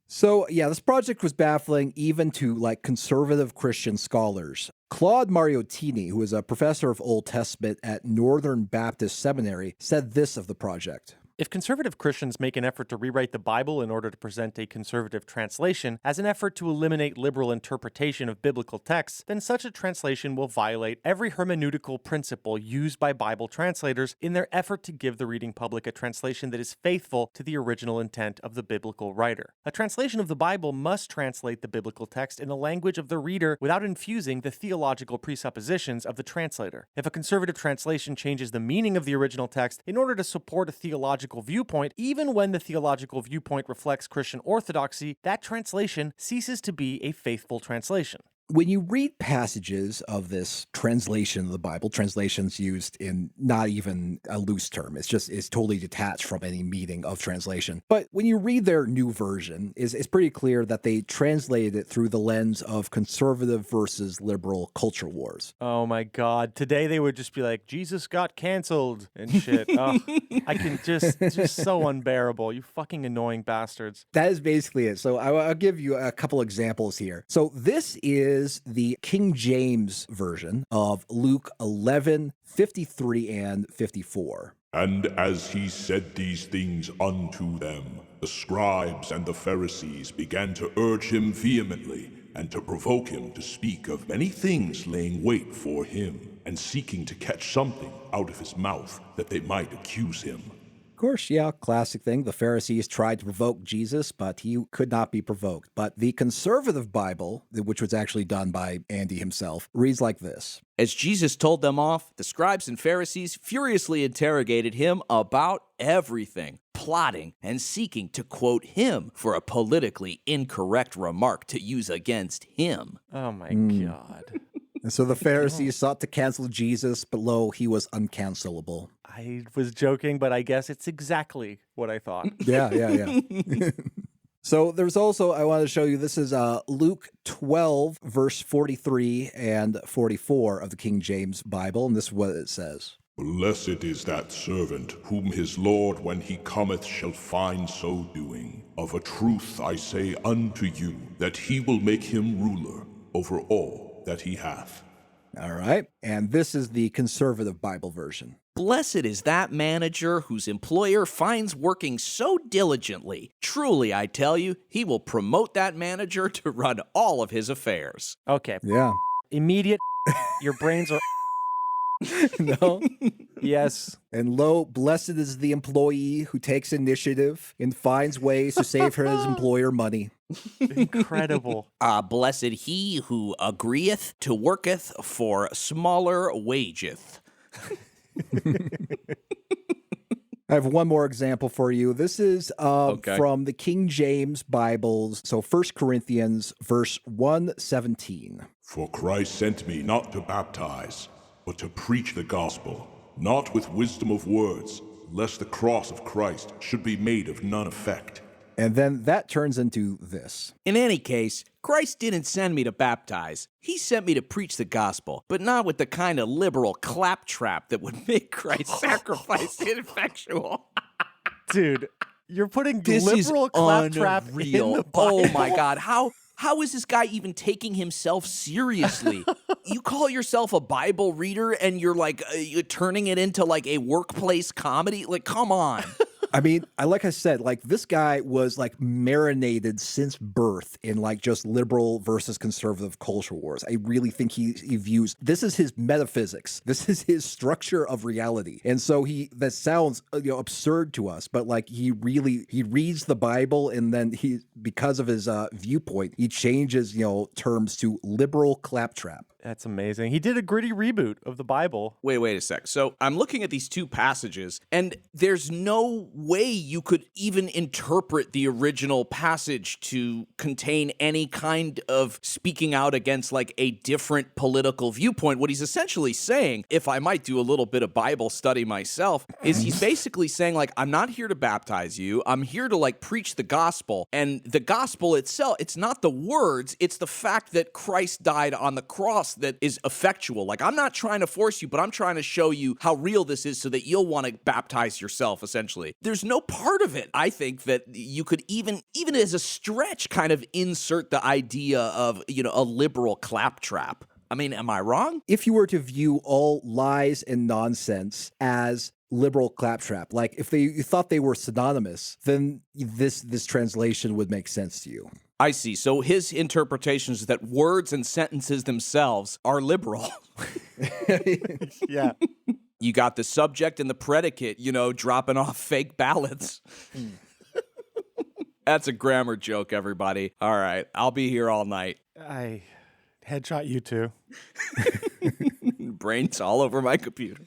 So, yeah, this project was baffling even to, conservative Christian scholars. Claude Mariottini, who is a professor of Old Testament at Northern Baptist Seminary, said this of the project. If conservative Christians make an effort to rewrite the Bible in order to present a conservative translation as an effort to eliminate liberal interpretation of biblical texts, then such a translation will violate every hermeneutical principle used by Bible translators in their effort to give the reading public a translation that is faithful to the original intent of the biblical writer. A translation of the Bible must translate the biblical text in the language of the reader without infusing the theological presuppositions of the translator. If a conservative translation changes the meaning of the original text in order to support a theological viewpoint, even when the theological viewpoint reflects Christian orthodoxy, that translation ceases to be a faithful translation. when you read passages of this translation of the Bible, translation's used in not even a loose term. It's totally detached from any meaning of translation. But when you read their new version, it's pretty clear that they translated it through the lens of conservative versus liberal culture wars. Oh my God. Today they would just be like, Jesus got canceled and shit. Oh, I can just so unbearable. You fucking annoying bastards. That is basically it. So I'll give you a couple examples here. So this is the King James version of Luke 11:53 and 54. And as he said these things unto them, the scribes and the Pharisees began to urge him vehemently, and to provoke him to speak of many things, laying wait for him, and seeking to catch something out of his mouth, that they might accuse him. Of course, yeah, classic thing. The Pharisees tried to provoke Jesus, but he could not be provoked. But the conservative Bible, which was actually done by Andy himself, reads like this. As Jesus told them off, the scribes and Pharisees furiously interrogated him about everything, plotting and seeking to quote him for a politically incorrect remark to use against him. Oh my God. And so the Pharisees sought to cancel Jesus, but lo, he was uncancelable. I was joking, but I guess it's exactly what I thought. Yeah. So there's also, I want to show you, this is Luke 12, verse 43 and 44 of the King James Bible, and this is what it says. Blessed is that servant whom his Lord when he cometh shall find so doing. Of a truth I say unto you, that he will make him ruler over all that he hath. All right, and this is the conservative Bible version. Blessed is that manager whose employer finds working so diligently. Truly, I tell you, he will promote that manager to run all of his affairs. Okay. Yeah. Immediate. Your brains are. No? Yes. And lo, blessed is the employee who takes initiative and finds ways to save his employer money. Incredible. Blessed he who agreeth to worketh for smaller wageth. I have one more example for you. This is from the King James Bibles. So 1 Corinthians verse 1:17. For Christ sent me not to baptize, but to preach the gospel, not with wisdom of words, lest the cross of Christ should be made of none effect. And then that turns into this. In any case, Christ didn't send me to baptize. He sent me to preach the gospel, but not with the kind of liberal claptrap that would make Christ's sacrifice ineffectual. Dude, you're putting This liberal is claptrap unreal. in the Bible. Oh my God, how is this guy even taking himself seriously? You call yourself a Bible reader and you're like you're turning it into like a workplace comedy? Like, come on. I mean, like I said, like this guy was like marinated since birth in like just liberal versus conservative culture wars. I really think he views this is his metaphysics. This is his structure of reality. And so that sounds absurd to us, but like he reads the Bible and then because of his viewpoint, he changes terms to liberal claptrap. That's amazing. He did a gritty reboot of the Bible. Wait a sec. So I'm looking at these two passages, and there's no way you could even interpret the original passage to contain any kind of speaking out against like a different political viewpoint. What he's essentially saying, if I might do a little bit of Bible study myself, is he's basically saying like, I'm not here to baptize you. I'm here to like preach the gospel. And the gospel itself, it's not the words, it's the fact that Christ died on the cross that is effectual. Like, I'm not trying to force you, but I'm trying to show you how real this is so that you'll want to baptize yourself, essentially. There's no part of it, I think, that you could even as a stretch kind of insert the idea of, a liberal claptrap. I mean, am I wrong? If you were to view all lies and nonsense as liberal claptrap, like if you thought they were synonymous, then this translation would make sense to you. I see. So his interpretation is that words and sentences themselves are liberal. Yeah. You got the subject and the predicate, dropping off fake ballots. That's a grammar joke, everybody. All right. I'll be here all night. I headshot you too. Brains all over my computer.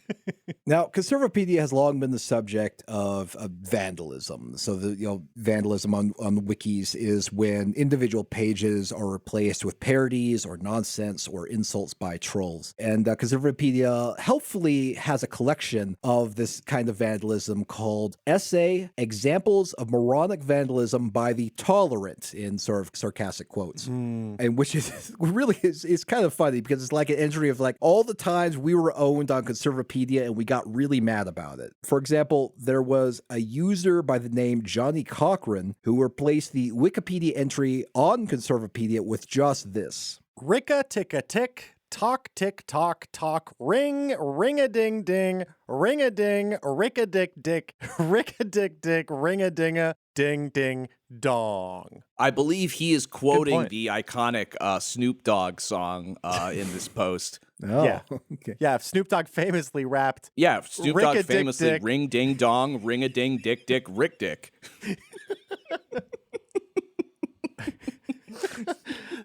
Now, Conservapedia has long been the subject of vandalism. So, vandalism on wikis is when individual pages are replaced with parodies or nonsense or insults by trolls. And Conservapedia helpfully has a collection of this kind of vandalism called Essay Examples of Moronic Vandalism by the Tolerant, in sort of sarcastic quotes. And which is really is kind of funny because it's like an entry of like all the times we were owned on Conservapedia and we got really mad about it. For example, there was a user by the name Johnny Cochran who replaced the Wikipedia entry on Conservapedia with just this. Ricka ticka tick, talk tick tock talk, ring a ding ding, ring a ding, rick a dick dick, rick a dick dick, ring a dinga, ding ding dong. I believe he is quoting the iconic Snoop Dogg song in this post. Oh, yeah. Okay. Yeah, Snoop Dogg famously rapped. Yeah, Snoop Dogg famously dick. ring ding dong, ring a ding dick dick, rick dick.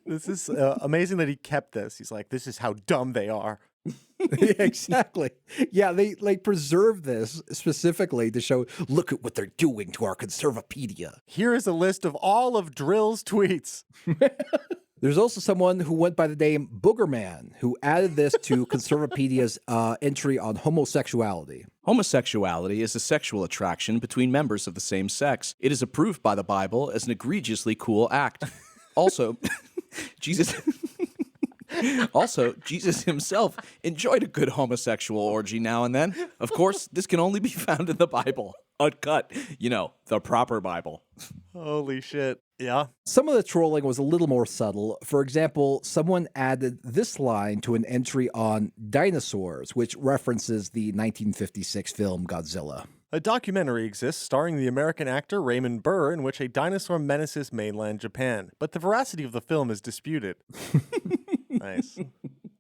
This is amazing that he kept this. He's like, this is how dumb they are. Yeah, exactly. Yeah, they preserved this specifically to show, look at what they're doing to our Conservapedia. Here is a list of all of Drill's tweets. There's also someone who went by the name Boogerman who added this to Conservapedia's entry on homosexuality. Homosexuality is a sexual attraction between members of the same sex. It is approved by the Bible as an egregiously cool act. Also, Jesus himself enjoyed a good homosexual orgy now and then. Of course, this can only be found in the Bible. Uncut, the proper Bible. Holy shit. Yeah. Some of the trolling was a little more subtle. For example, someone added this line to an entry on dinosaurs, which references the 1956 film Godzilla. A documentary exists starring the American actor Raymond Burr in which a dinosaur menaces mainland Japan, but the veracity of the film is disputed. Nice.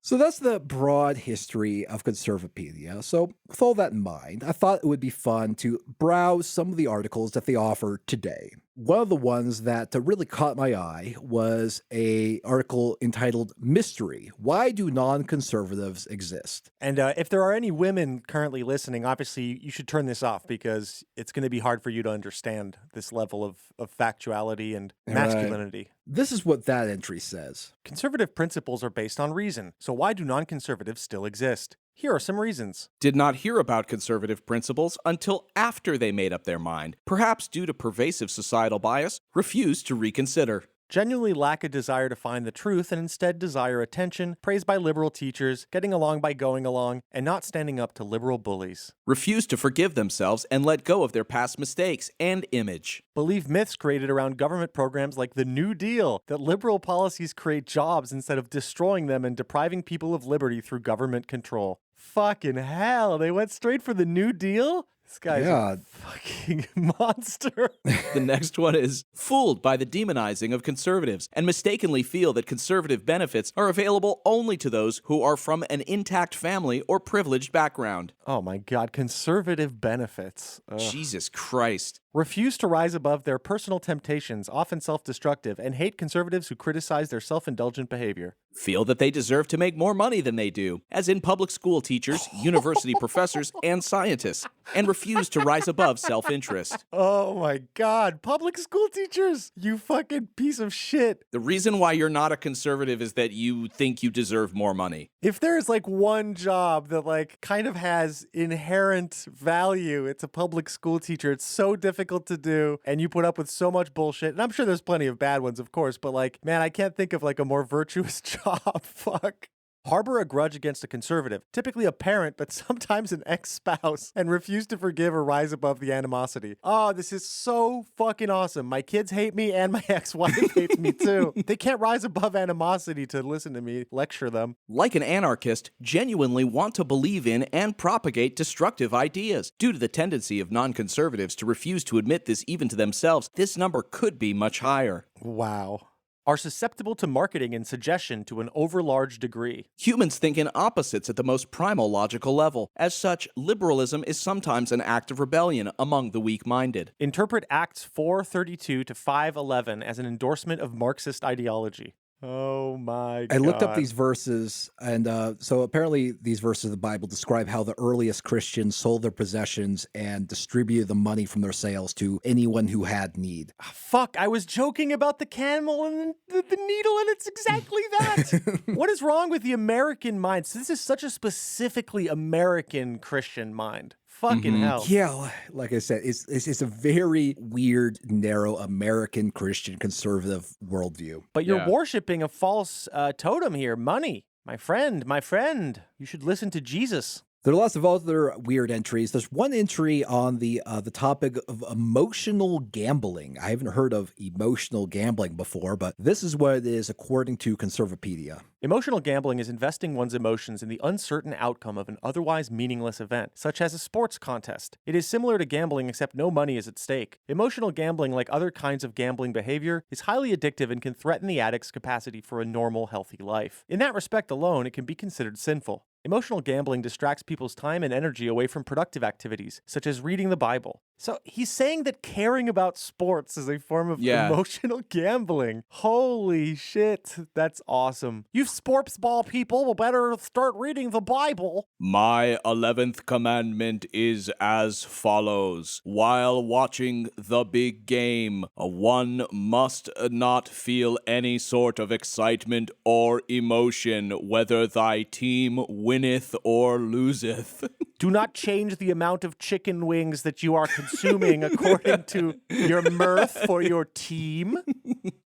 So that's the broad history of Conservapedia. So with all that in mind, I thought it would be fun to browse some of the articles that they offer today. One of the ones that really caught my eye was an article entitled Mystery: Why Do Non-Conservatives Exist? And if there are any women currently listening, obviously you should turn this off because it's going to be hard for you to understand this level of factuality and masculinity. Right. This is what that entry says. Conservative principles are based on reason, so why do non-conservatives still exist? Here are some reasons. Did not hear about conservative principles until after they made up their mind, perhaps due to pervasive societal bias, refused to reconsider. Genuinely lack a desire to find the truth and instead desire attention, praised by liberal teachers, getting along by going along, and not standing up to liberal bullies. Refused to forgive themselves and let go of their past mistakes and image. Believe myths created around government programs like the New Deal, that liberal policies create jobs instead of destroying them and depriving people of liberty through government control. Fucking hell, they went straight for the New Deal? This guy's a fucking monster. The next one is fooled by the demonizing of conservatives and mistakenly feel that conservative benefits are available only to those who are from an intact family or privileged background. Oh my God, conservative benefits. Ugh. Jesus Christ. Refuse to rise above their personal temptations, often self-destructive, and hate conservatives who criticize their self-indulgent behavior. Feel that they deserve to make more money than they do, as in public school teachers, university professors, and scientists, and refuse to rise above self-interest. Oh my God, public school teachers, you fucking piece of shit. The reason why you're not a conservative is that you think you deserve more money. If there's like one job that like kind of has inherent value, it's a public school teacher. It's so difficult to do, and you put up with so much bullshit. And I'm sure there's plenty of bad ones, of course, but like, man, I can't think of like a more virtuous job. Fuck. Harbor a grudge against a conservative, typically a parent, but sometimes an ex-spouse, and refuse to forgive or rise above the animosity. Oh, this is so fucking awesome. My kids hate me and my ex-wife hates me too. They can't rise above animosity to listen to me lecture them. Like an anarchist, genuinely want to believe in and propagate destructive ideas. Due to the tendency of non-conservatives to refuse to admit this even to themselves, this number could be much higher. Wow. Are susceptible to marketing and suggestion to an overlarge degree. Humans think in opposites at the most primal logical level. As such, liberalism is sometimes an act of rebellion among the weak-minded. Interpret Acts 4:32 to 5:11 as an endorsement of Marxist ideology. Oh my God. I looked up these verses, and so apparently these verses of the Bible describe how the earliest Christians sold their possessions and distributed the money from their sales to anyone who had need. Fuck, I was joking about the camel and the needle, and it's exactly that. What is wrong with the American mind? So this is such a specifically American Christian mind. Fucking hell. Yeah, like I said, it's a very weird, narrow American Christian conservative worldview. But you're worshiping a false totem here, money. My friend, you should listen to Jesus. There are lots of other weird entries. There's one entry on the topic of emotional gambling. I haven't heard of emotional gambling before, but this is what it is according to Conservapedia. Emotional gambling is investing one's emotions in the uncertain outcome of an otherwise meaningless event, such as a sports contest. It is similar to gambling, except no money is at stake. Emotional gambling, like other kinds of gambling behavior, is highly addictive and can threaten the addict's capacity for a normal, healthy life. In that respect alone, it can be considered sinful. Emotional gambling distracts people's time and energy away from productive activities, such as reading the Bible. So he's saying that caring about sports is a form of emotional gambling. Holy shit, that's awesome. You sports ball people will better start reading the Bible. My 11th commandment is as follows. While watching the big game, one must not feel any sort of excitement or emotion, whether thy team winneth or loseth. Do not change the amount of chicken wings that you are consuming according to your mirth for your team.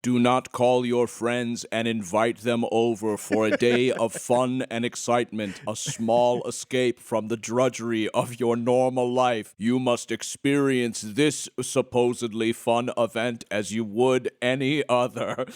Do not call your friends and invite them over for a day of fun and excitement, a small escape from the drudgery of your normal life. You must experience this supposedly fun event as you would any other.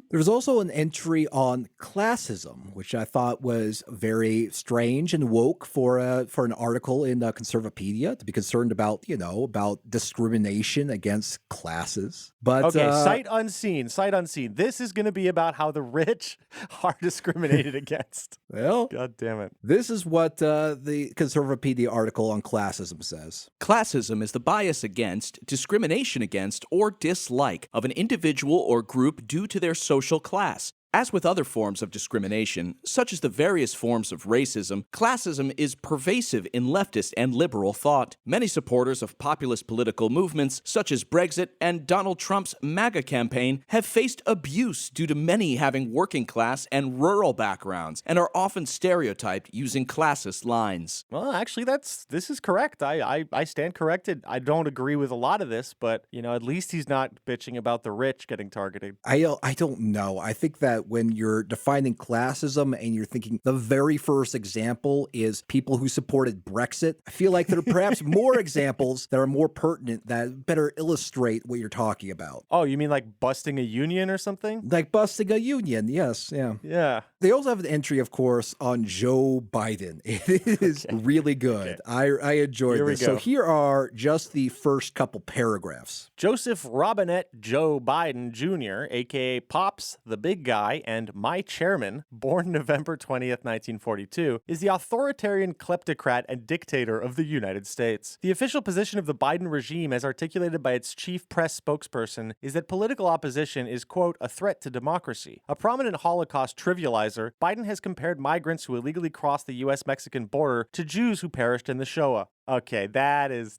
There's also an entry on classism, which I thought was very strange and woke for an article in Conservapedia to be concerned about, about discrimination against classes. But okay, sight unseen. This is going to be about how the rich are discriminated against. Well, God damn it. This is what the Conservapedia article on classism says. Classism is the bias against, discrimination against, or dislike of an individual or group due to their social class. As with other forms of discrimination, such as the various forms of racism, classism is pervasive in leftist and liberal thought. Many supporters of populist political movements, such as Brexit and Donald Trump's MAGA campaign, have faced abuse due to many having working class and rural backgrounds, and are often stereotyped using classist lines. Well, actually, this is correct. I stand corrected. I don't agree with a lot of this, but, at least he's not bitching about the rich getting targeted. I don't know. I think that when you're defining classism and you're thinking the very first example is people who supported Brexit, I feel like there are perhaps more examples that are more pertinent that better illustrate what you're talking about. Oh, you mean like busting a union or something? Like busting a union, yes, yeah. Yeah. They also have an entry, of course, on Joe Biden. It is really good. Okay. I enjoyed this. So here are just the first couple paragraphs. Joseph Robinette Joe Biden Jr., a.k.a. Pops, the big guy, and my chairman, born November 20th, 1942, is the authoritarian kleptocrat and dictator of the United States. The official position of the Biden regime, as articulated by its chief press spokesperson, is that political opposition is, quote, a threat to democracy. A prominent Holocaust trivializer, Biden has compared migrants who illegally crossed the U.S.-Mexican border to Jews who perished in the Shoah. Okay,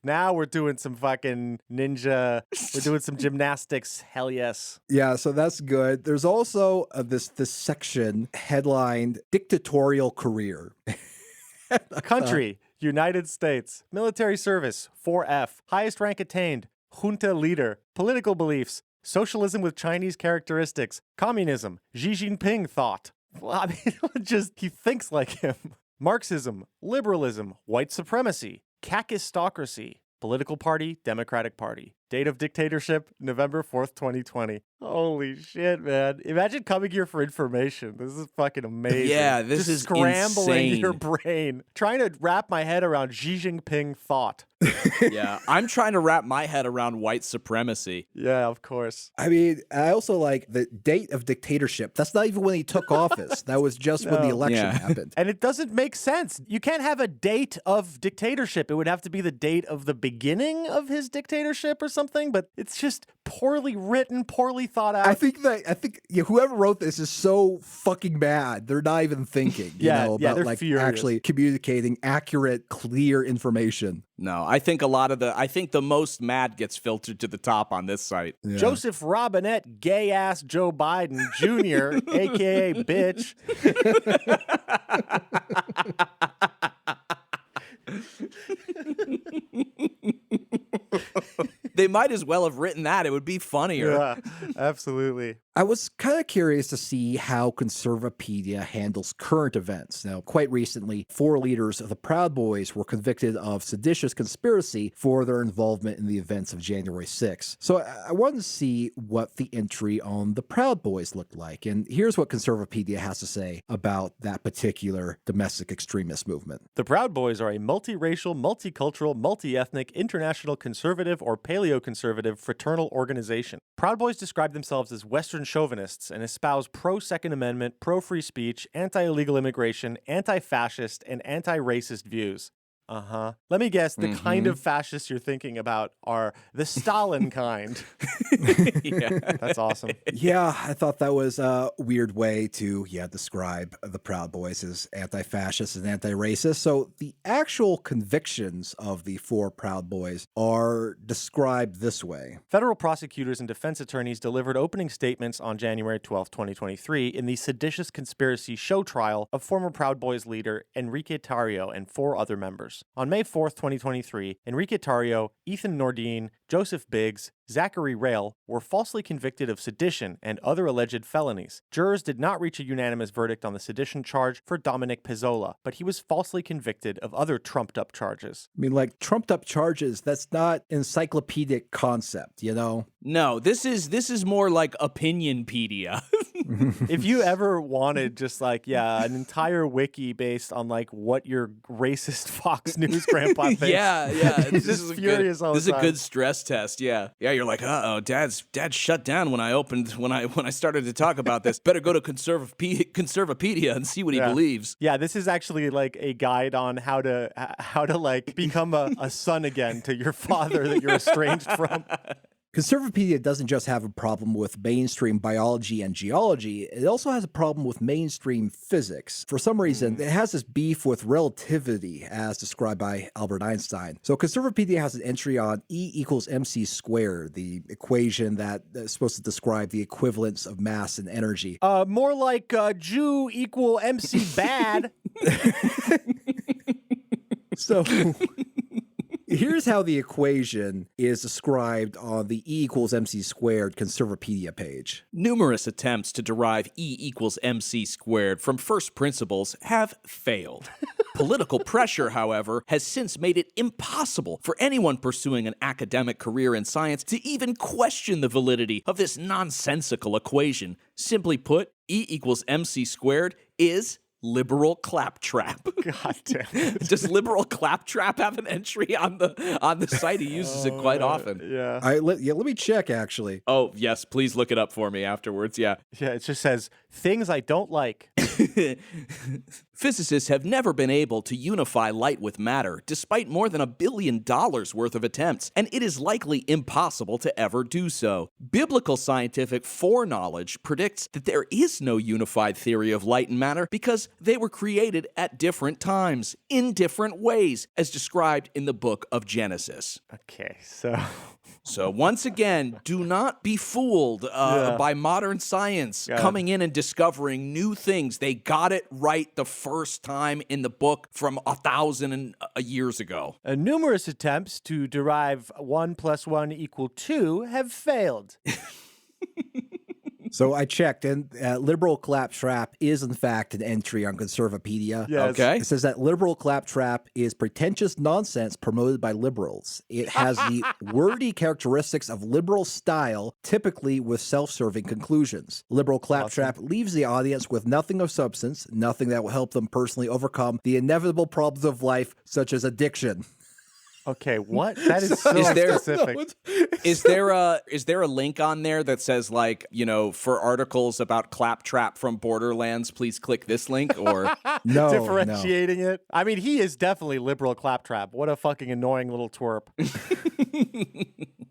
now we're doing some fucking ninja, we're doing some gymnastics, hell yes. Yeah, so that's good. There's also this section headlined Dictatorial Career. Country, United States. Military service, 4F. Highest rank attained, junta leader. Political beliefs, socialism with Chinese characteristics. Communism, Xi Jinping thought. Well, I mean, he thinks like him. Marxism, liberalism, white supremacy. Kakistocracy. Political party, Democratic Party. Date of dictatorship, November 4th, 2020. Holy shit, man. Imagine coming here for information. This is fucking amazing. Yeah, this Just is scrambling insane. your brain. Trying to wrap my head around Xi Jinping thought. Yeah, I'm trying to wrap my head around white supremacy. Yeah, of course. I mean, I also like the date of dictatorship. That's not even when he took office. That was just when the election happened. And it doesn't make sense. You can't have a date of dictatorship. It would have to be the date of the beginning of his dictatorship or something, but it's just poorly written, poorly thought out. I think whoever wrote this is so fucking mad. They're not even thinking, about they're like furious. actually communicating accurate, clear information. No, I think the most mad gets filtered to the top on this site. Yeah. Joseph Robinette, gay ass Joe Biden Jr., aka bitch. They might as well have written that. It would be funnier. Yeah, absolutely. I was kind of curious to see how Conservapedia handles current events. Now, quite recently, 4 leaders of the Proud Boys were convicted of seditious conspiracy for their involvement in the events of January 6th. So I wanted to see what the entry on the Proud Boys looked like. And here's what Conservapedia has to say about that particular domestic extremist movement. The Proud Boys are a multiracial, multicultural, multi-ethnic, international conservative or paleoconservative fraternal organization. Proud Boys describe themselves as Western chauvinists and espouse pro-Second Amendment, pro-free speech, anti-illegal immigration, anti-fascist, and anti-racist views. Let me guess, the kind of fascists you're thinking about are the Stalin kind. Yeah. That's awesome. Yeah, I thought that was a weird way to, describe the Proud Boys as anti-fascist and anti-racist. So the actual convictions of the 4 Proud Boys are described this way. Federal prosecutors and defense attorneys delivered opening statements on January 12, 2023 in the seditious conspiracy show trial of former Proud Boys leader Enrique Tarrio and 4 other members. On May 4th, 2023, Enrique Tarrio, Ethan Nordine, Joseph Biggs, Zachary Rail were falsely convicted of sedition and other alleged felonies. Jurors did not reach a unanimous verdict on the sedition charge for Dominic Pizzola, but he was falsely convicted of other trumped-up charges. I mean, like, trumped-up charges, that's not encyclopedic concept, No, this is more like opinionpedia. If you ever wanted just an entire wiki based on what your racist Fox News grandpa thinks. Yeah. It's just furious all the time. This is a good stress test. Yeah, you're like, Dad shut down when I started to talk about this. Better go to Conservapedia and see what he believes. Yeah, this is actually like a guide on how to become a son again to your father that you're estranged from. Conservapedia doesn't just have a problem with mainstream biology and geology, it also has a problem with mainstream physics. For some reason, it has this beef with relativity, as described by Albert Einstein. So Conservapedia has an entry on E equals mc squared, the equation that is supposed to describe the equivalence of mass and energy. More like Jew equal MC bad. So... here's how the equation is described on the E equals mc squared Conservapedia page. Numerous attempts to derive E equals mc squared from first principles have failed. Political pressure, however, has since made it impossible for anyone pursuing an academic career in science to even question the validity of this nonsensical equation. Simply put, E equals mc squared is liberal claptrap. God damn it. Does liberal claptrap have an entry on the site? He uses it quite often. Yeah. Let me check, actually. Oh, yes, please look it up for me afterwards, yeah. Yeah, it just says, things I don't like. Physicists have never been able to unify light with matter, despite more than $1 billion worth of attempts, and it is likely impossible to ever do so. Biblical scientific foreknowledge predicts that there is no unified theory of light and matter because they were created at different times, in different ways, as described in the book of Genesis. Okay, so... So once again, do not be fooled by modern science coming in and discovering new things. They got it right the first time in the book from 1,000 years ago. Numerous attempts to derive 1 + 1 = 2 have failed. So I checked, and liberal claptrap is, in fact, an entry on Conservapedia. Yes. Okay. It says that liberal claptrap is pretentious nonsense promoted by liberals. It has the wordy characteristics of liberal style, typically with self-serving conclusions. Liberal claptrap leaves the audience with nothing of substance, nothing that will help them personally overcome the inevitable problems of life, such as addiction. Okay, what? That is so specific. Is there a link on there that says, like, you know, for articles about claptrap from Borderlands, please click this link? Or No, differentiating it? I mean, he is definitely liberal claptrap. What a fucking annoying little twerp.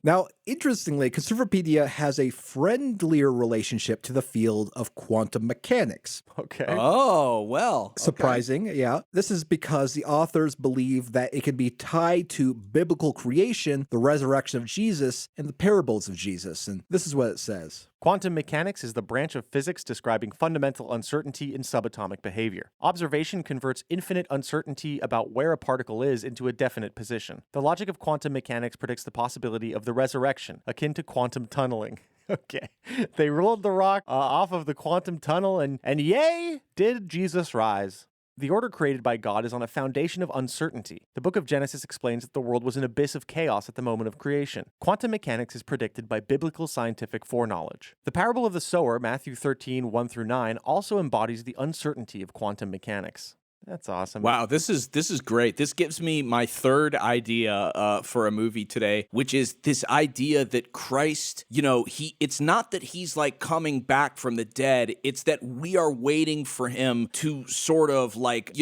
Now, interestingly, Conservapedia has a friendlier relationship to the field of quantum mechanics. Okay. Oh, well. okay. Surprising, yeah. This is because the authors believe that it can be tied to biblical creation, the resurrection of Jesus, and the parables of Jesus. And this is what it says. Quantum mechanics is the branch of physics describing fundamental uncertainty in subatomic behavior. Observation converts infinite uncertainty about where a particle is into a definite position. The logic of quantum mechanics predicts the possibility of the resurrection, akin to quantum tunneling. Okay. They rolled the rock off of the quantum tunnel, and yay, did Jesus rise. The order created by God is on a foundation of uncertainty. The book of Genesis explains that the world was an abyss of chaos at the moment of creation. Quantum mechanics is predicted by biblical scientific foreknowledge. The parable of the sower, Matthew 13, 1-9, also embodies the uncertainty of quantum mechanics. That's awesome. Wow, this is great. This gives me my third idea for a movie today, which is this idea that Christ, it's not that he's like coming back from the dead. It's that we are waiting for him to sort of like,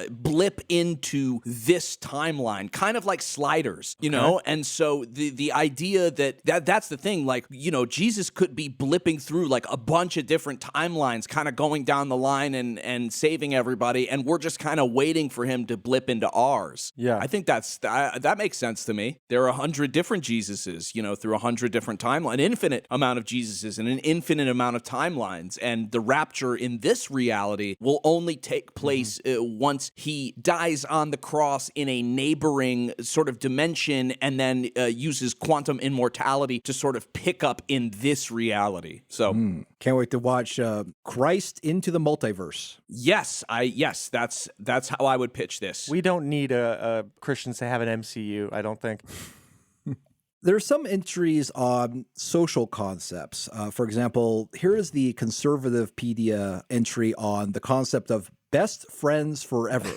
blip into this timeline, kind of like sliders, know? And so the idea that's the thing, like, Jesus could be blipping through like a bunch of different timelines, kind of going down the line and saving everybody. And we're just kind of waiting for him to blip into ours. Yeah. I think that makes sense to me. There are 100 different Jesuses, through 100 different timelines, an infinite amount of Jesuses and an infinite amount of timelines. And the rapture in this reality will only take place once he dies on the cross in a neighboring sort of dimension and then uses quantum immortality to sort of pick up in this reality. So can't wait to watch Christ into the Multiverse. Yes, that's how I would pitch this. We don't need Christians to have an MCU, I don't think. There are some entries on social concepts. For example, here is the Conservapedia entry on the concept of best friends forever.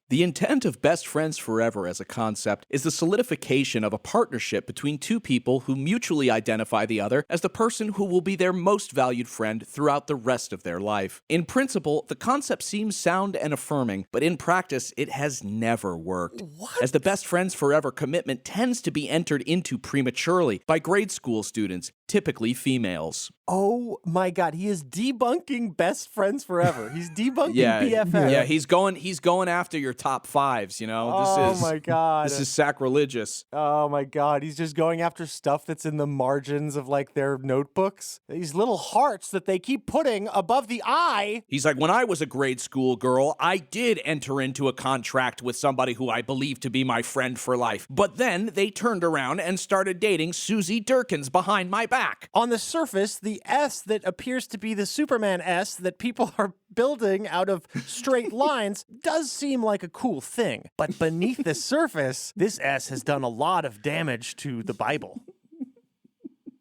The intent of best friends forever as a concept is the solidification of a partnership between two people who mutually identify the other as the person who will be their most valued friend throughout the rest of their life. In principle, the concept seems sound and affirming, but in practice, it has never worked. What? As the best friends forever commitment tends to be entered into prematurely by grade school students, typically females. Oh my God, he is debunking best friends forever. He's debunking BFF. Yeah, he's going after your top fives, Oh my God. This is sacrilegious. Oh my God, he's just going after stuff that's in the margins of like their notebooks. These little hearts that they keep putting above the I. He's like, when I was a grade school girl, I did enter into a contract with somebody who I believed to be my friend for life. But then they turned around and started dating Susie Durkins behind my back. On the surface, the S that appears to be the Superman S that people are building out of straight lines does seem like a cool thing. But beneath the surface, this S has done a lot of damage to the Bible.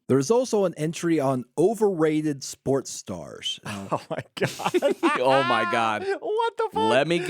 There's also an entry on overrated sports stars. Oh my God. Oh my God. What the fuck? Let me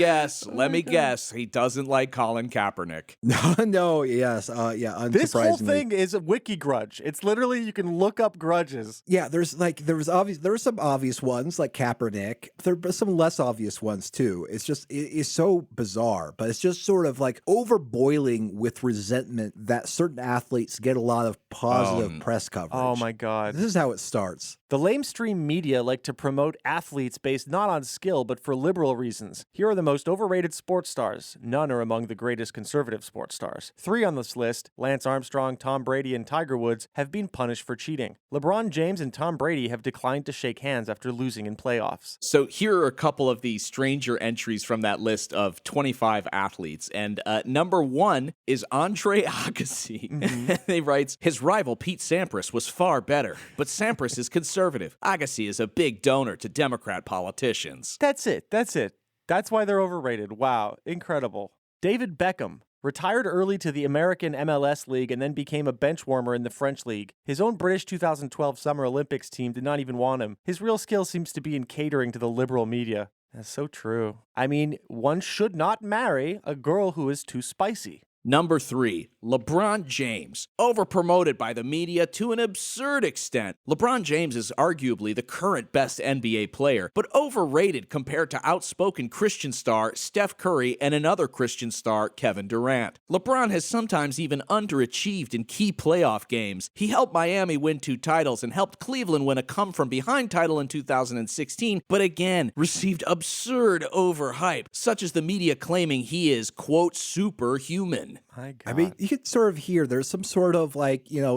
guess. He doesn't like Colin Kaepernick. No, yes. Unsurprisingly. This whole thing is a wiki grudge. It's literally, you can look up grudges. Yeah, there were some obvious ones like Kaepernick. There were some less obvious ones too. It's just, it's so bizarre, but it's just sort of like overboiling with resentment that certain athletes get a lot of positive press coverage. Oh my God. This is how it starts. The lamestream media like to promote athletes based not on skill, but for liberal reasons. Here are the most overrated sports stars. None are among the greatest conservative sports stars. 3 on this list, Lance Armstrong, Tom Brady, and Tiger Woods, have been punished for cheating. LeBron James and Tom Brady have declined to shake hands after losing in playoffs. So here are a couple of the stranger entries from that list of 25 athletes. And number 1 is Andre Agassi. He writes, his rival Pete Sampras was far better, but Sampras is conservative. Agassi is a big donor to Democrat politicians. That's it. That's why they're overrated. Wow. Incredible. David Beckham retired early to the American MLS League and then became a bench warmer in the French League. His own British 2012 Summer Olympics team did not even want him. His real skill seems to be in catering to the liberal media. That's so true. I mean, one should not marry a girl who is too spicy. Number 3, LeBron James. Overpromoted by the media to an absurd extent. LeBron James is arguably the current best NBA player, but overrated compared to outspoken Christian star Steph Curry and another Christian star, Kevin Durant. LeBron has sometimes even underachieved in key playoff games. He helped Miami win 2 titles and helped Cleveland win a come-from-behind title in 2016, but again, received absurd overhype, such as the media claiming he is, quote, superhuman. I mean, you could sort of hear there's some sort of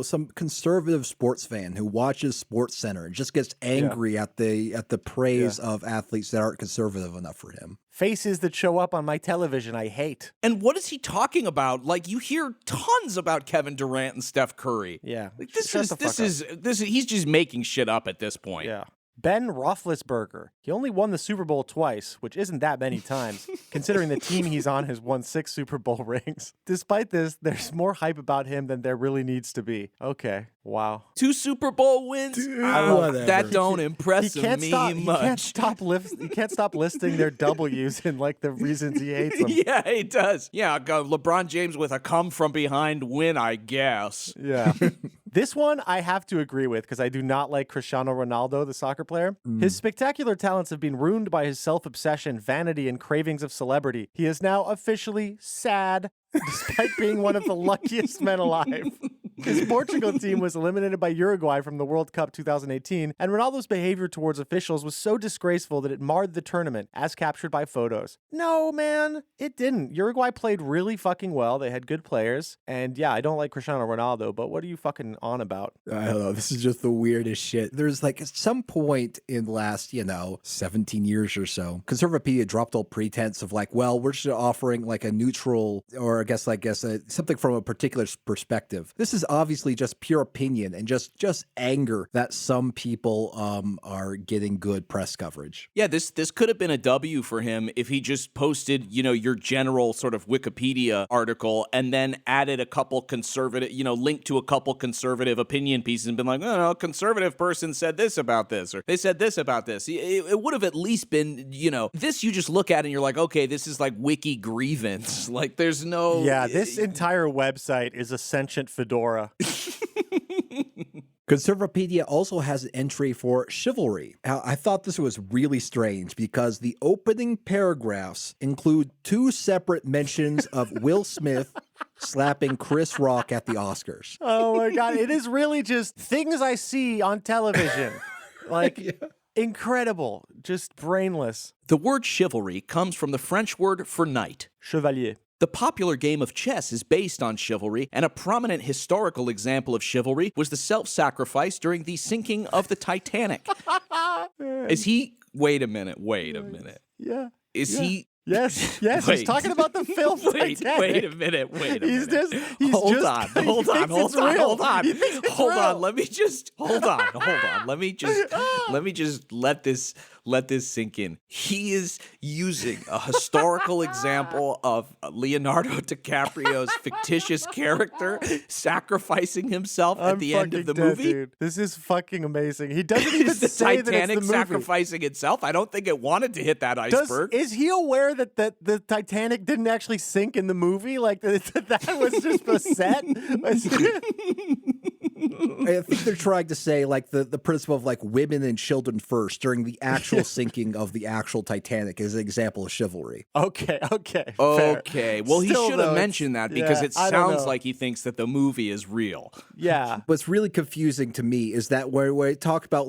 some conservative sports fan who watches Sports Center and just gets angry at the praise of athletes that aren't conservative enough for him. Faces that show up on my television I hate. And what is he talking about? Like, you hear tons about Kevin Durant and Steph Curry. Yeah. Like, this is he's just making shit up at this point. Yeah. Ben Roethlisberger. He only won the Super Bowl twice, which isn't that many times, considering the team he's on has won 6 Super Bowl rings. Despite this, there's more hype about him than there really needs to be. Okay. Wow. 2 Super Bowl wins? That don't impress me much. He can't stop listing their W's and the reasons he hates them. Yeah, he does. Yeah, LeBron James with a come-from-behind win, I guess. Yeah. This one I have to agree with because I do not like Cristiano Ronaldo, the soccer player. His spectacular talents have been ruined by his self-obsession, vanity, and cravings of celebrity. He is now officially sad, despite being one of the luckiest men alive. His Portugal team was eliminated by Uruguay from the World Cup 2018, and Ronaldo's behavior towards officials was so disgraceful that it marred the tournament, as captured by photos. No, man, it didn't. Uruguay played really fucking well. They had good players. And yeah, I don't like Cristiano Ronaldo, but what are you fucking on about? I don't know. This is just the weirdest shit. There's at some point in the last, 17 years or so, Conservapedia dropped all pretense of we're just offering a neutral, or I guess something from a particular perspective. This is obviously just pure opinion and just anger that some people are getting good press coverage. Yeah, this could have been a W for him if he just posted, your general sort of Wikipedia article and then added a couple conservative, linked to a couple conservative opinion pieces and been like, oh, no, a conservative person said this about this, or they said this about this. It would have at least been, this you just look at and you're like, okay, this is like wiki grievance. There's no... Yeah, this entire website is a sentient fedora. Conservapedia also has an entry for chivalry. Now, I thought this was really strange because the opening paragraphs include 2 separate mentions of Will Smith slapping Chris Rock at the Oscars. Oh my God, it is really just things I see on television. Incredible, just brainless. The word chivalry comes from the French word for knight. Chevalier. The popular game of chess is based on chivalry, and a prominent historical example of chivalry was the self-sacrifice during the sinking of the Titanic. Wait a minute. Yeah. Is he... Yes, he's talking about the film Titanic. Wait a minute. Hold on. Let me just let this sink in. He is using a historical example of Leonardo DiCaprio's fictitious character sacrificing himself at the end of the movie. Dude. This is fucking amazing. He doesn't even the say Titanic that it's the movie. sacrificing itself. I don't think it wanted to hit that iceberg. Is he aware that the Titanic didn't actually sink in the movie? That was just a set? I think they're trying to say the principle of women and children first during the actual sinking of the actual Titanic is an example of chivalry. Okay. Fair. Well, he should have mentioned that because it sounds like he thinks that the movie is real. Yeah. What's really confusing to me is that where I talk about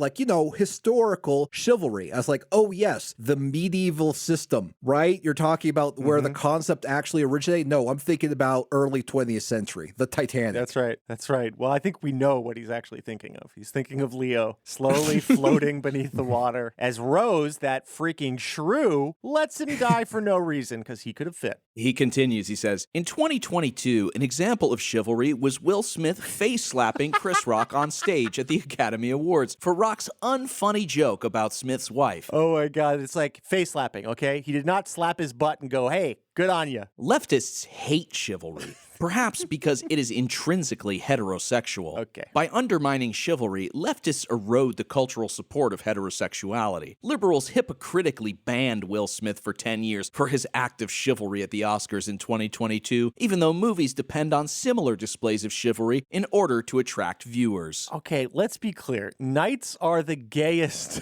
historical chivalry, I was like, oh yes, the medieval system, right? You're talking about where the concept actually originated. No, I'm thinking about early 20th century, the Titanic. That's right. Well, I think we know what he's actually thinking of. He's thinking of Leo slowly floating beneath the water as Rose, that freaking shrew, lets him die for no reason because he could have fit. He continues, he says, in 2022, an example of chivalry was Will Smith face-slapping Chris Rock on stage at the Academy Awards for Rock's unfunny joke about Smith's wife. Oh my God, it's like face-slapping, okay? He did not slap his butt and go, hey, Good on you. Leftists hate chivalry, perhaps because it is intrinsically heterosexual. Okay. By undermining chivalry, leftists erode the cultural support of heterosexuality. Liberals hypocritically banned Will Smith for 10 years for his act of chivalry at the Oscars in 2022, even though movies depend on similar displays of chivalry in order to attract viewers. Okay, let's be clear. Knights are the gayest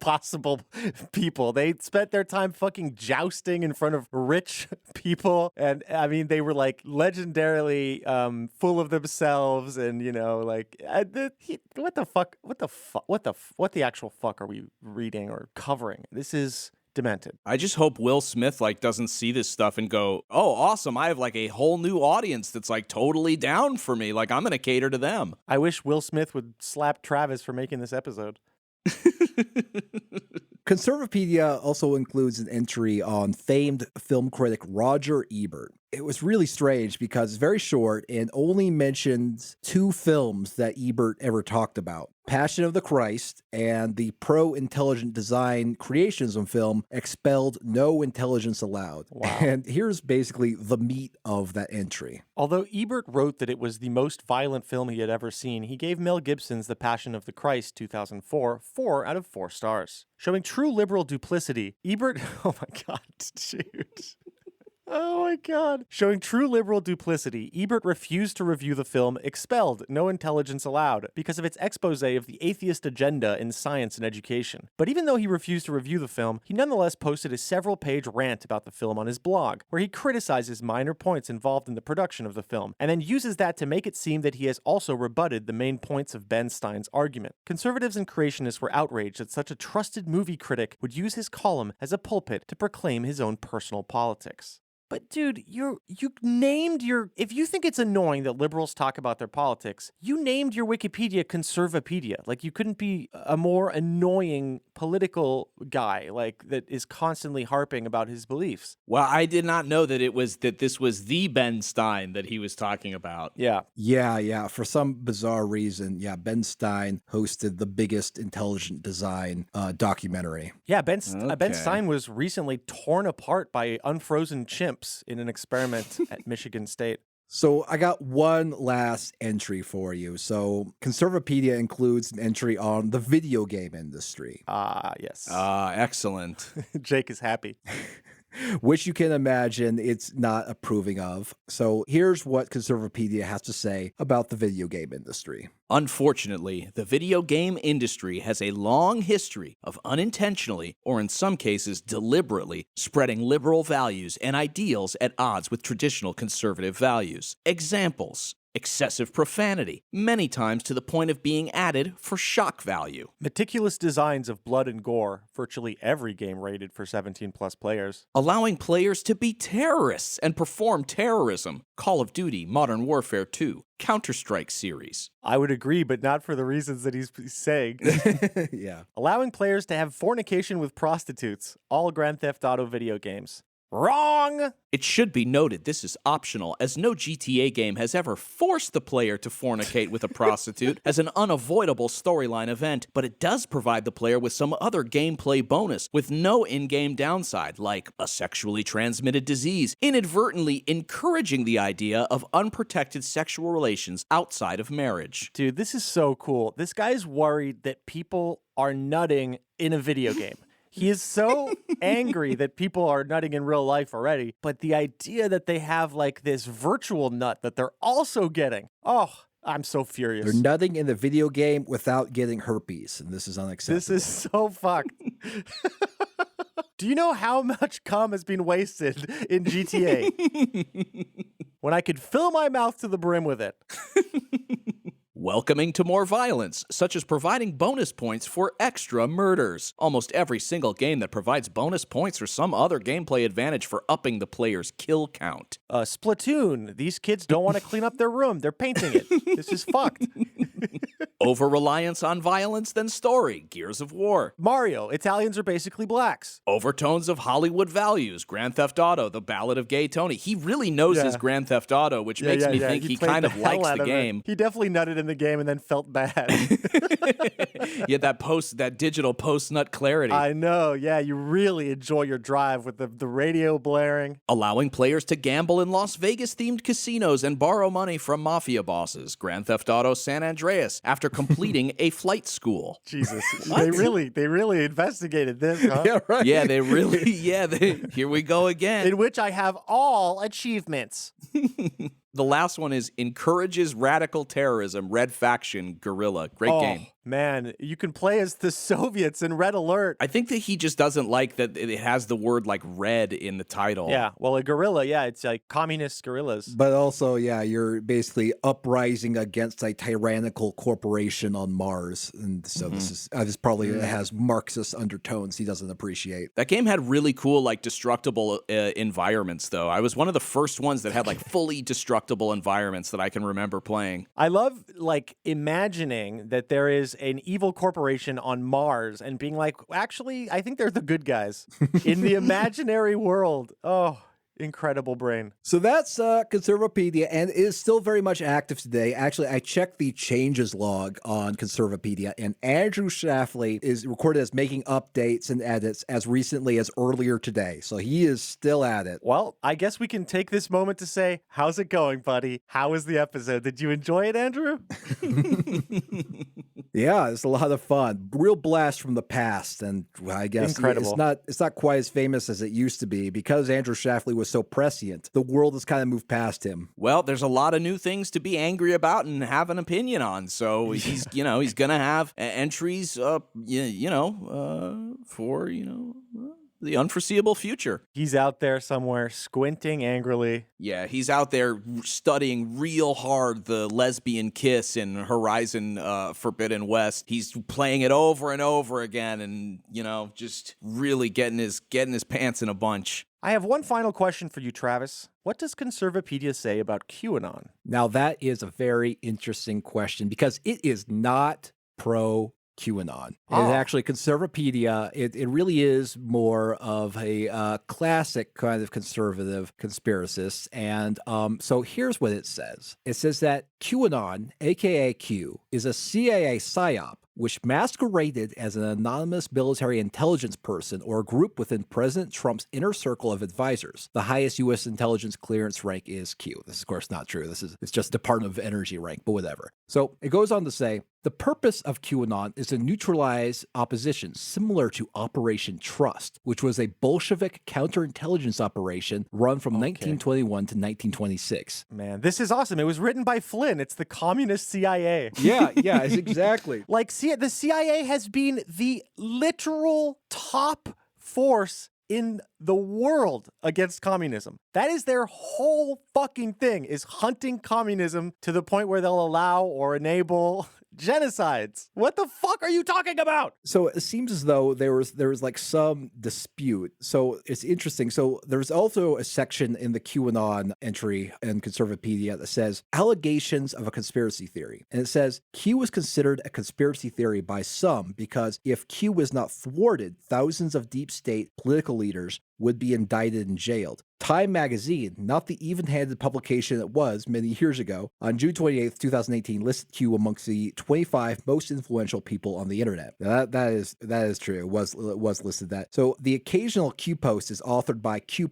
possible people. They spent their time fucking jousting in front of rich people. And I mean, they were like legendarily full of themselves. And, you know, like, what the actual fuck are we reading or covering? This is demented. I just hope Will Smith doesn't see this stuff and go, oh, awesome, I have a whole new audience that's totally down for me. I'm gonna cater to them. I wish Will Smith would slap Travis for making this episode. Conservapedia also includes an entry on famed film critic Roger Ebert. It was really strange because it's very short and only mentions 2 films that Ebert ever talked about. Passion of the Christ and the pro-intelligent design creationism film Expelled No Intelligence Allowed. Wow. And here's basically the meat of that entry. Although Ebert wrote that it was the most violent film he had ever seen, he gave Mel Gibson's The Passion of the Christ 2004 4 out of 4 stars. Showing true liberal duplicity, Ebert... Oh my god, dude. Oh my god. Showing true liberal duplicity, Ebert refused to review the film Expelled, No Intelligence Allowed, because of its expose of the atheist agenda in science and education. But even though he refused to review the film, he nonetheless posted a several-page rant about the film on his blog, where he criticizes minor points involved in the production of the film, and then uses that to make it seem that he has also rebutted the main points of Ben Stein's argument. Conservatives and creationists were outraged that such a trusted movie critic would use his column as a pulpit to proclaim his own personal politics. But dude, you named your... If you think it's annoying that liberals talk about their politics, you named your Wikipedia Conservapedia. You couldn't be a more annoying political guy, that is constantly harping about his beliefs. Well, I did not know that this was the Ben Stein that he was talking about. Yeah. Yeah. For some bizarre reason, Ben Stein hosted the biggest intelligent design documentary. Yeah, Ben Stein was recently torn apart by unfrozen chimps in an experiment at Michigan State. So I got one last entry for you. So Conservapedia includes an entry on the video game industry. Yes. Excellent. Jake is happy. Which you can imagine it's not approving of. So here's what Conservapedia has to say about the video game industry. Unfortunately, the video game industry has a long history of unintentionally, or in some cases deliberately, spreading liberal values and ideals at odds with traditional conservative values. Examples: excessive profanity, many times to the point of being added for shock value. Meticulous designs of blood and gore, virtually every game rated for 17+ players. Allowing players to be terrorists and perform terrorism. Call of Duty, Modern Warfare 2, Counter-Strike series. I would agree, but not for the reasons that he's saying. Yeah. Allowing players to have fornication with prostitutes. All Grand Theft Auto video games. Wrong! It should be noted this is optional, as no GTA game has ever forced the player to fornicate with a prostitute as an unavoidable storyline event, but it does provide the player with some other gameplay bonus with no in-game downside, like a sexually transmitted disease, inadvertently encouraging the idea of unprotected sexual relations outside of marriage. Dude, this is so cool. This guy's worried that people are nutting in a video game. He is so angry that people are nutting in real life already, but the idea that they have this virtual nut that they're also getting, I'm so furious. They're nutting in the video game without getting herpes, and this is unacceptable. This is so fucked. Do you know how much cum has been wasted in GTA? When I could fill my mouth to the brim with it. Welcoming to more violence, such as providing bonus points for extra murders. Almost every single game that provides bonus points or some other gameplay advantage for upping the player's kill count. Splatoon. These kids don't want to clean up their room. They're painting it. This is fucked. Over-reliance on violence than story, Gears of War. Mario, Italians are basically blacks. Overtones of Hollywood values, Grand Theft Auto, The Ballad of Gay Tony. He really knows his Grand Theft Auto, which makes me think he played kind of hell likes out the of it. game. He definitely nutted in the game and then felt bad. He had that digital post-nut clarity. I know, yeah, you really enjoy your drive with the radio blaring. Allowing players to gamble in Las Vegas-themed casinos and borrow money from mafia bosses, Grand Theft Auto San Andreas, after completing a flight school. Jesus, they really investigated this, huh? Yeah, right. Yeah, they really, here we go again. In which I have all achievements. The last one is encourages radical terrorism, Red Faction, Guerrilla. Great game. Man, you can play as the Soviets in Red Alert. I think that he just doesn't like that it has the word like red in the title. Yeah, well, a guerrilla, it's like communist guerrillas. But also, you're basically uprising against a tyrannical corporation on Mars. And so this probably has Marxist undertones he doesn't appreciate. That game had really cool, like, destructible environments, though. I was one of the first ones that had, like, fully destructible environments that I can remember playing. I love, like, imagining that there is an evil corporation on Mars and being like, actually, I think they're the good guys in the imaginary world. Oh, incredible brain. So that's Conservapedia, and it is still very much active today. Actually, I checked the changes log on Conservapedia, and Andrew Shafley is recorded as making updates and edits as recently as earlier today. So he is still at it. Well, I guess we can take this moment to say, how's it going, buddy? How was the episode? Did you enjoy it, Andrew? Yeah, it's a lot of fun. Real blast from the past, and I guess incredible. It's not quite as famous as it used to be because Andrew Shafley was so prescient. The world has kind of moved past him. Well, there's a lot of new things to be angry about and have an opinion on. So he's he's gonna have entries for the unforeseeable future. He's out there somewhere squinting angrily. Yeah, he's out there studying real hard the lesbian kiss in Horizon Forbidden West. He's playing it over and over again and, just really getting his pants in a bunch. I have one final question for you, Travis. What does Conservapedia say about QAnon? Now, that is a very interesting question because it is not pro QAnon. It's actually Conservapedia. It really is more of a classic kind of conservative conspiracist. And so here's what it says. It says that QAnon, aka Q, is a CIA psyop which masqueraded as an anonymous military intelligence person or a group within President Trump's inner circle of advisors. The highest U.S. intelligence clearance rank is Q. This is, of course, not true. It's just Department of Energy rank, but whatever. So it goes on to say, the purpose of QAnon is to neutralize opposition, similar to Operation Trust, which was a Bolshevik counterintelligence operation run from 1921 to 1926. Man, this is awesome. It was written by Flynn. It's the communist CIA. Yeah, it's exactly. The CIA has been the literal top force in the world against communism. That is their whole fucking thing, is hunting communism to the point where they'll allow or enable genocides. What the fuck are you talking about? So it seems as though there was like some dispute. So it's interesting. So there's also a section in the QAnon entry in Conservapedia that says allegations of a conspiracy theory. And it says Q was considered a conspiracy theory by some because if Q was not thwarted, thousands of deep state political leaders would be indicted and jailed. Time magazine, not the even-handed publication it was many years ago, on June 28th, 2018, listed Q amongst the 25 most influential people on the internet. Now, that is true. It was listed that. So the occasional Q post is authored by Q+,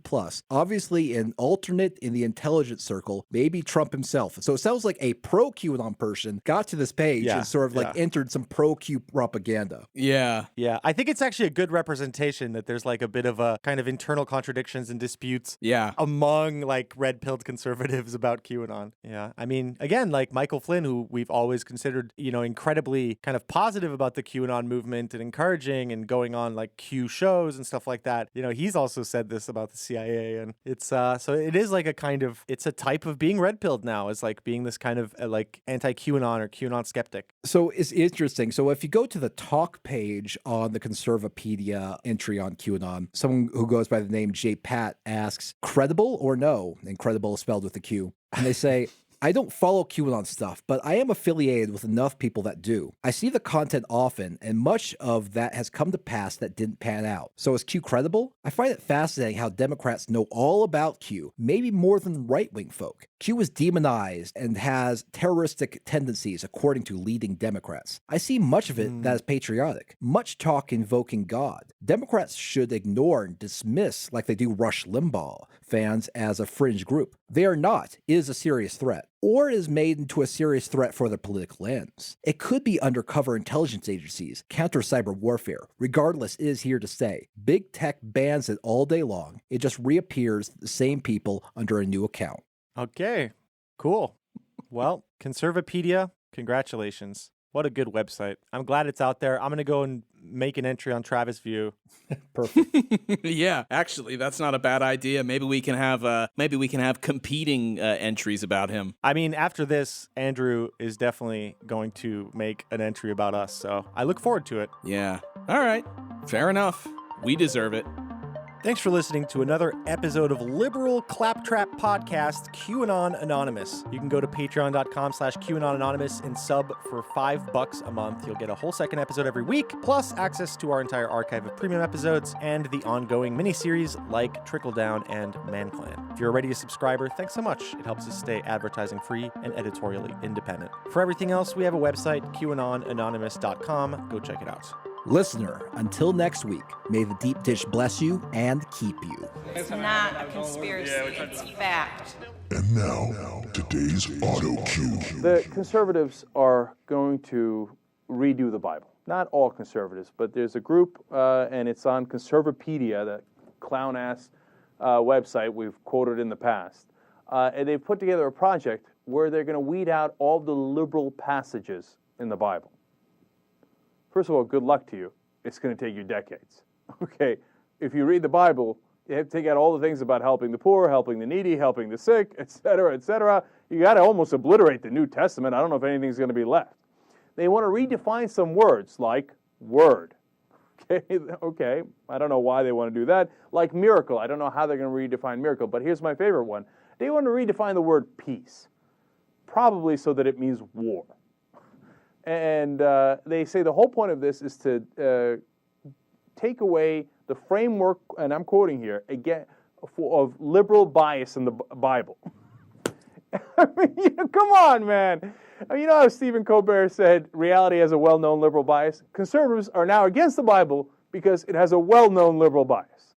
obviously an alternate in the intelligence circle, maybe Trump himself. So it sounds like a pro-QAnon person got to this page and sort of entered some pro-Q propaganda. Yeah. Yeah, I think it's actually a good representation that there's like a bit of a kind of internal contradictions and disputes among like red-pilled conservatives about QAnon. Yeah. I mean, again, like Michael Flynn, who we've always considered, incredibly kind of positive about the QAnon movement and encouraging and going on like Q shows and stuff like that. He's also said this about the CIA, and it's so it is like it's a type of being red-pilled now, is like being this kind of like anti-QAnon or QAnon skeptic. So it's interesting. So if you go to the talk page on the Conservapedia entry on QAnon, someone who goes by the name J. Pat asks, credible or no? And credible is spelled with a Q. And they say, I don't follow QAnon stuff, but I am affiliated with enough people that do. I see the content often, and much of that has come to pass that didn't pan out. So is Q credible? I find it fascinating how Democrats know all about Q, maybe more than right-wing folk. Q is demonized and has terroristic tendencies according to leading Democrats. I see much of it that is patriotic, much talk invoking God. Democrats should ignore and dismiss, like they do Rush Limbaugh, fans as a fringe group. They are not. It is a serious threat. Or is made into a serious threat for their political ends. It could be undercover intelligence agencies, counter cyber warfare. Regardless, it is here to stay. Big tech bans it all day long. It just reappears the same people under a new account. Okay, cool. Well, Conservapedia, congratulations. What a good website. I'm glad it's out there. I'm going to go and make an entry on Travis View. Perfect. Yeah, actually, that's not a bad idea. Maybe we can have competing entries about him. I mean, after this, Andrew is definitely going to make an entry about us, so I look forward to it. Yeah. All right. Fair enough. We deserve it. Thanks for listening to another episode of Liberal Claptrap Podcast, QAnon Anonymous. You can go to patreon.com/QAnon Anonymous and sub for $5 a month. You'll get a whole second episode every week, plus access to our entire archive of premium episodes and the ongoing miniseries like Trickle Down and Man Clan. If you're already a subscriber, thanks so much. It helps us stay advertising free and editorially independent. For everything else, we have a website, QAnonanonymous.com. Go check it out. Listener, until next week, may the deep dish bless you and keep you. It's not a conspiracy, it's fact. And now, today's auto cue. The conservatives are going to redo the Bible. Not all conservatives, but there's a group, and it's on Conservapedia, that clown-ass website we've quoted in the past. And they've put together a project where they're going to weed out all the liberal passages in the Bible. First of all, good luck to you. It's going to take you decades. Okay, if you read the Bible, you have to take out all the things about helping the poor, helping the needy, helping the sick, etc., etc. You got to almost obliterate the New Testament. I don't know if anything's going to be left. They want to redefine some words like word. Okay, I don't know why they want to do that. Like miracle. I don't know how they're going to redefine miracle, but here's my favorite one. They want to redefine the word peace, probably so that it means war. And they say the whole point of this is to take away the framework, and I'm quoting here, again, of liberal bias in the Bible. I mean, come on, man. I mean, you know how Stephen Colbert said reality has a well-known liberal bias? Conservatives are now against the Bible because it has a well-known liberal bias.